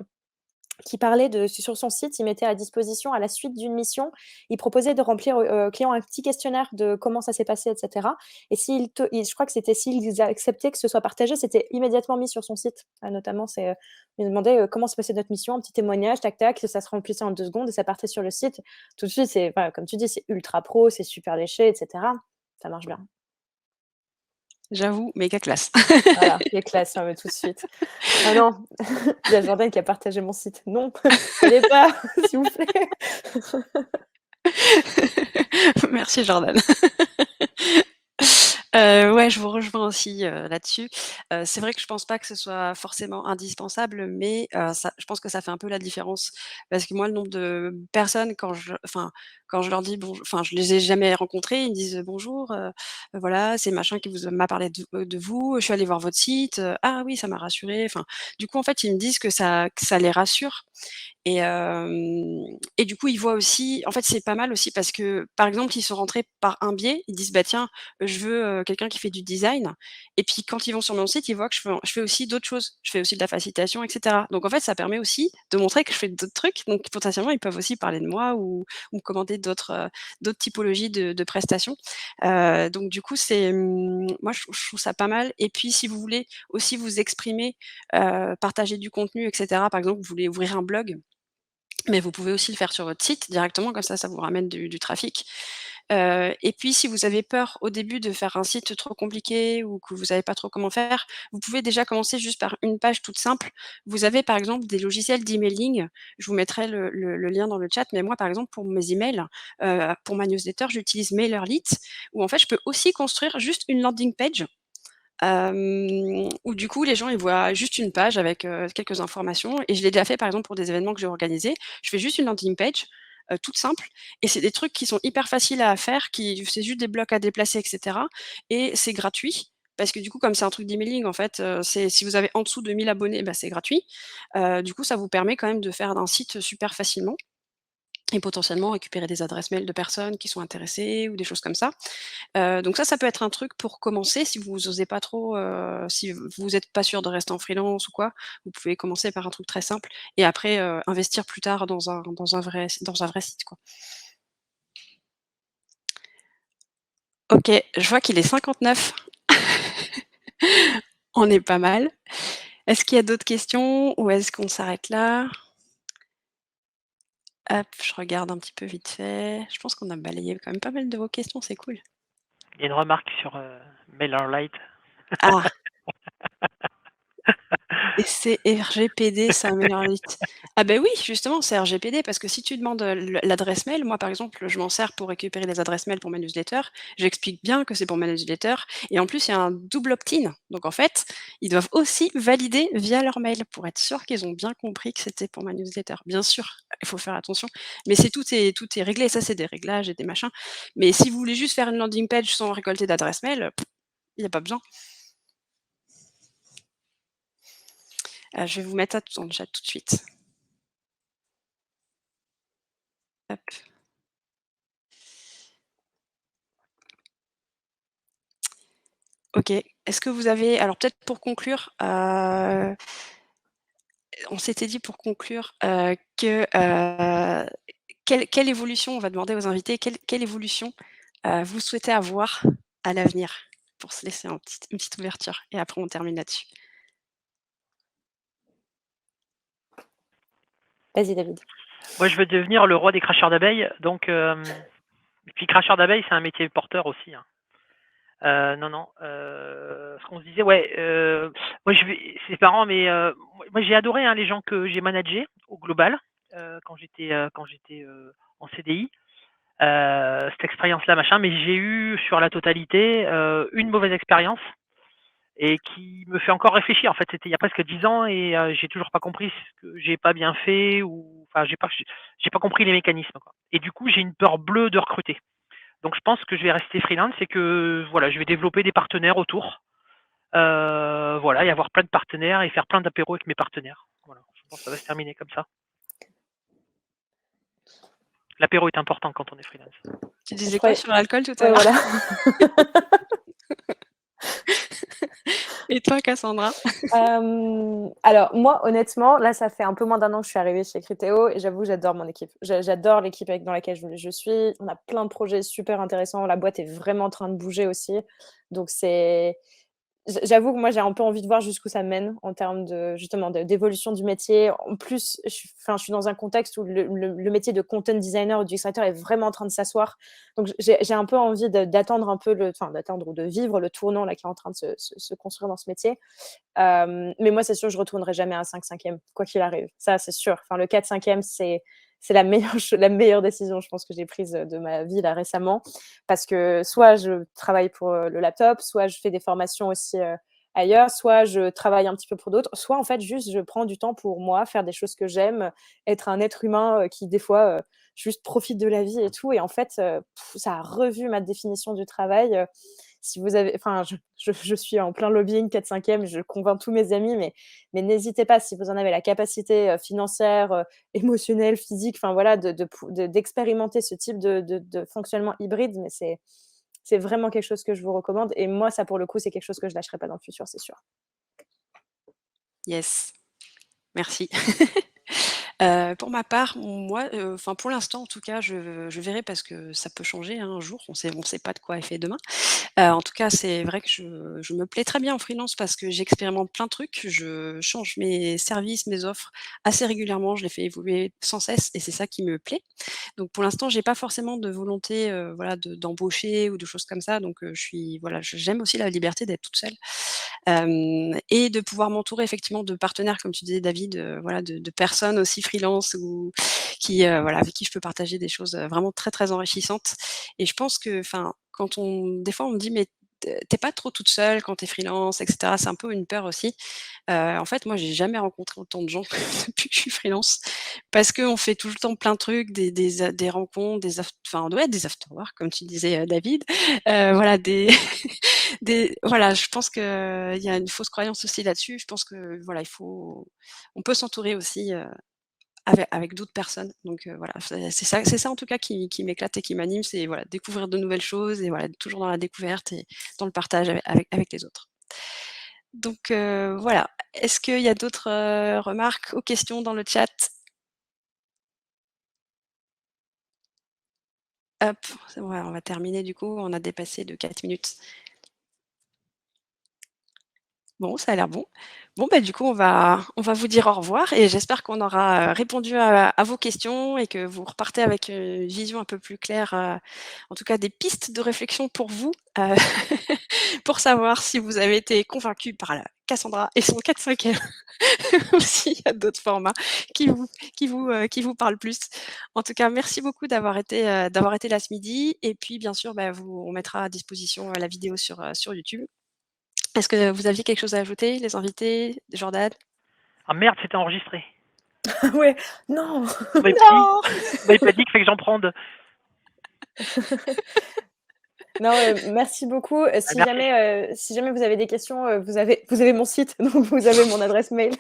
qui parlait sur son site, il mettait à disposition à la suite d'une mission, il proposait de remplir au client un petit questionnaire de comment ça s'est passé, etc. Et je crois que c'était s'ils acceptaient que ce soit partagé, c'était immédiatement mis sur son site. Notamment, il demandait comment s'est passée notre mission, un petit témoignage, tac tac, ça se remplissait en 2 secondes et ça partait sur le site. Tout de suite, comme tu dis, c'est ultra pro, c'est super léché, etc. Ça marche bien. J'avoue, méga classe. Voilà, les classes, mais tout de suite. Ah non, il y a Jordan qui a partagé mon site. Non, n'allez pas, s'il vous plaît. Merci Jordan. Ouais, je vous rejoins aussi là-dessus. C'est vrai que je pense pas que ce soit forcément indispensable, mais je pense que ça fait un peu la différence. Parce que moi, le nombre de personnes quand je leur dis je les ai jamais rencontrés, ils me disent: «Bonjour, voilà, c'est machin qui m'a parlé de vous, je suis allé voir votre site, ah oui, ça m'a rassuré». Enfin, du coup, en fait, ils me disent que ça les rassure et du coup, ils voient aussi en fait, c'est pas mal aussi parce que, par exemple, ils sont rentrés par un biais, ils disent: «Bah tiens, je veux, quelqu'un qui fait du design» et puis quand ils vont sur mon site, ils voient que je fais aussi d'autres choses. Je fais aussi de la facilitation et cetera. Donc en fait, ça permet aussi de montrer que je fais d'autres trucs, donc potentiellement, ils peuvent aussi parler de moi ou me commander d'autres typologies de prestations. Donc du coup, moi je trouve ça pas mal et puis si vous voulez aussi vous exprimer, partager du contenu et cetera, par exemple, vous voulez ouvrir un blog, mais vous pouvez aussi le faire sur votre site directement, comme ça vous ramène du trafic. Et puis si vous avez peur au début de faire un site trop compliqué ou que vous savez pas trop comment faire, vous pouvez déjà commencer juste par une page toute simple. Vous avez par exemple des logiciels d'emailing, je vous mettrai le lien dans le chat, mais moi par exemple pour mes emails, pour ma newsletter, j'utilise MailerLite où en fait je peux aussi construire juste une landing page. Où du coup les gens ils voient juste une page avec, quelques informations et je l'ai déjà fait par exemple pour des événements que j'ai organisés. Je fais juste une landing page, toute simple et c'est des trucs qui sont hyper faciles à faire, c'est juste des blocs à déplacer et cetera et c'est gratuit parce que du coup comme c'est un truc d'emailing en fait, c'est si vous avez en dessous de 1 000 abonnés, bah, c'est gratuit. Du coup ça vous permet quand même de faire un site super facilement et potentiellement récupérer des adresses mail de personnes qui sont intéressées ou des choses comme ça. Donc ça peut être un truc pour commencer si vous osez pas trop, si vous êtes pas sûr de rester en freelance ou quoi, vous pouvez commencer par un truc très simple et après, investir plus tard dans un vrai site, quoi. OK, je vois qu'il est 59. On est pas mal. Est-ce qu'il y a d'autres questions ou est-ce qu'on s'arrête là? Hop, je regarde un petit peu vite fait. Je pense qu'on a balayé quand même pas mal de vos questions, c'est cool. Il y a une remarque sur MailerLite. Ah! Et c'est RGPD, ça améliore vite. Ah ben oui, justement, c'est RGPD parce que si tu demandes, l'adresse mail, moi par exemple, je m'en sers pour récupérer les adresses mail pour ma newsletter. J'explique bien que c'est pour ma newsletter et en plus, il y a un double opt-in. Donc en fait, ils doivent aussi valider via leur mail pour être sûr qu'ils ont bien compris que c'était pour ma newsletter. Bien sûr, il faut faire attention, mais tout est réglé. Ça, c'est des réglages et des machins. Mais si vous voulez juste faire une landing page sans récolter d'adresse mail, il y a pas besoin. Je vais vous mettre ça dans le chat tout de suite. Hop. OK. Est-ce que vous avez alors peut-être pour conclure, on s'était dit pour conclure que quelle évolution, on va demander aux invités, quelle évolution vous souhaitez avoir à l'avenir pour se laisser une petite ouverture et après on termine là-dessus. Vas-y, David. Moi, je veux devenir le roi des cracheurs d'abeilles. Donc, et puis cracheur d'abeilles, c'est un métier porteur aussi. Non. Ce qu'on se disait, ouais. Moi, c'est marrant, mais moi, j'ai adoré les gens que j'ai managés au global quand j'étais en CDI. Cette expérience-là, machin. Mais j'ai eu sur la totalité une mauvaise expérience et qui me fait encore réfléchir. En fait, c'était il y a presque 10 ans et j'ai toujours pas compris ce que j'ai pas bien fait ou enfin j'ai pas compris les mécanismes, quoi. Et du coup, j'ai une peur bleue de recruter. Donc, je pense que je vais rester freelance et que voilà, je vais développer des partenaires autour. Voilà, et avoir plein de partenaires et faire plein d'apéros avec mes partenaires. Voilà, je pense que ça va se terminer comme ça. L'apéro est important quand on est freelance. Tu disais quoi sur l'alcool tout à Ouais, l'heure? voilà. Et toi, Cassandra? Alors moi, honnêtement, là, ça fait un peu moins d'1 an que je suis arrivée chez Criteo et j'avoue, j'adore mon équipe. J'adore l'équipe dans laquelle je suis. On a plein de projets super intéressants. La boîte est vraiment en train de bouger aussi. Donc j'avoue que moi, j'ai un peu envie de voir jusqu'où ça mène en termes justement d'évolution du métier. En plus, je suis dans un contexte où le métier de content designer ou d'illustrateur est vraiment en train de s'asseoir. Donc, j'ai un peu envie d'attendre un peu d'attendre ou de vivre le tournant là qui est en train de se construire dans ce métier. Mais moi, c'est sûr, je retournerai jamais à un 5/5e, quoi qu'il arrive. Ça, c'est sûr. Enfin, le 4/5e, c'est la meilleure décision, je pense, que j'ai prise de ma vie là récemment, parce que soit je travaille pour le laptop, soit je fais des formations aussi ailleurs, soit je travaille un petit peu pour d'autres, soit en fait juste je prends du temps pour moi, faire des choses que j'aime, être un être humain qui des fois juste profite de la vie et tout. Et en fait, ça a revu ma définition du travail. Si vous avez, enfin, je suis en plein lobbying 4/5e, je convainc tous mes amis, mais n'hésitez pas, si vous en avez la capacité financière, émotionnelle, physique, enfin voilà, d'expérimenter ce type de fonctionnement hybride, mais c'est vraiment quelque chose que je vous recommande. Et moi, ça, pour le coup, c'est quelque chose que je lâcherai pas dans le futur, c'est sûr. Yes, merci. Pour ma part, moi, enfin pour l'instant en tout cas, je verrai parce que ça peut changer un jour. On sait pas de quoi est fait demain. En tout cas, c'est vrai que je me plais très bien en freelance parce que j'expérimente plein de trucs. Je change mes services, mes offres assez régulièrement. Je les fais évoluer sans cesse et c'est ça qui me plaît. Donc pour l'instant, j'ai pas forcément de volonté, voilà, d'embaucher ou de choses comme ça. Donc j'aime aussi la liberté d'être toute seule, et de pouvoir m'entourer effectivement de partenaires, comme tu disais David, voilà, de personnes aussi freelance ou qui, voilà, avec qui je peux partager des choses, vraiment très, très enrichissantes. Et je pense que, enfin, des fois on me dit: «Mais tu pas trop toute seule quand tu es freelance?» et cetera. C'est un peu une peur aussi. En fait, moi, j'ai jamais rencontré autant de gens depuis que je suis freelance parce qu'on fait tout le temps plein de trucs, des rencontres, des after work comme tu disais, David. Voilà, voilà, je pense qu'il y a une fausse croyance aussi là-dessus. Je pense que, voilà, on peut s'entourer aussi, avec d'autres personnes. Donc voilà, c'est ça en tout cas qui m'éclate et qui m'anime, c'est voilà, découvrir de nouvelles choses et voilà, toujours dans la découverte et dans le partage avec les autres. Donc voilà. Est-ce qu'il y a d'autres remarques ou questions dans le chat? Hop, voilà, on va terminer du coup, on a dépassé de 4 minutes. Bon, ça a l'air bon. Bon, bah, du coup, on va vous dire au revoir et j'espère qu'on aura répondu à vos questions et que vous repartez avec une vision un peu plus claire, en tout cas des pistes de réflexion pour vous, pour savoir si vous avez été convaincus par Cassandra et son 4/5e ou s'il y a d'autres formats qui vous parlent plus. En tout cas, merci beaucoup d'avoir été là ce midi et puis bien sûr, bah, on mettra à disposition la vidéo sur YouTube. Est-ce que vous aviez quelque chose à ajouter, les invités, Jordan? Ah merde, c'était enregistré. Ah ouais, non. Vous m'avez pas dit qu'il fallait que j'en prenne. Non, merci beaucoup. Si jamais vous avez des questions, vous avez mon site, donc vous avez mon adresse mail.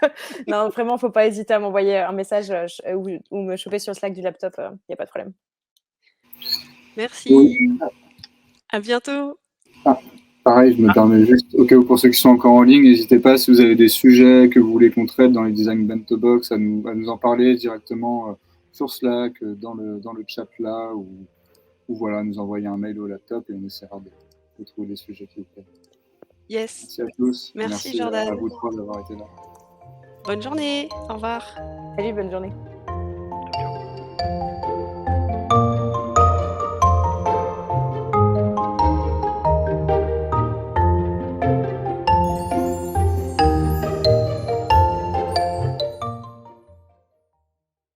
Non, vraiment, faut pas hésiter à m'envoyer un message ou me choper sur le Slack du laptop, y a pas de problème. Merci. Oui. À bientôt. Ah. Pareil, je me permets juste, au cas où pour ceux qui sont encore en ligne, n'hésitez pas si vous avez des sujets que vous voulez qu'on traite dans les design bento box à nous en parler directement sur Slack, dans le chat là, ou voilà, nous envoyer un mail au laptop et on essaiera de trouver des sujets qui vous plaisent. Yes. Merci à tous. Merci, Merci Jordan. à vous trois d'avoir été là. Bonne journée. Au revoir. Salut, bonne journée.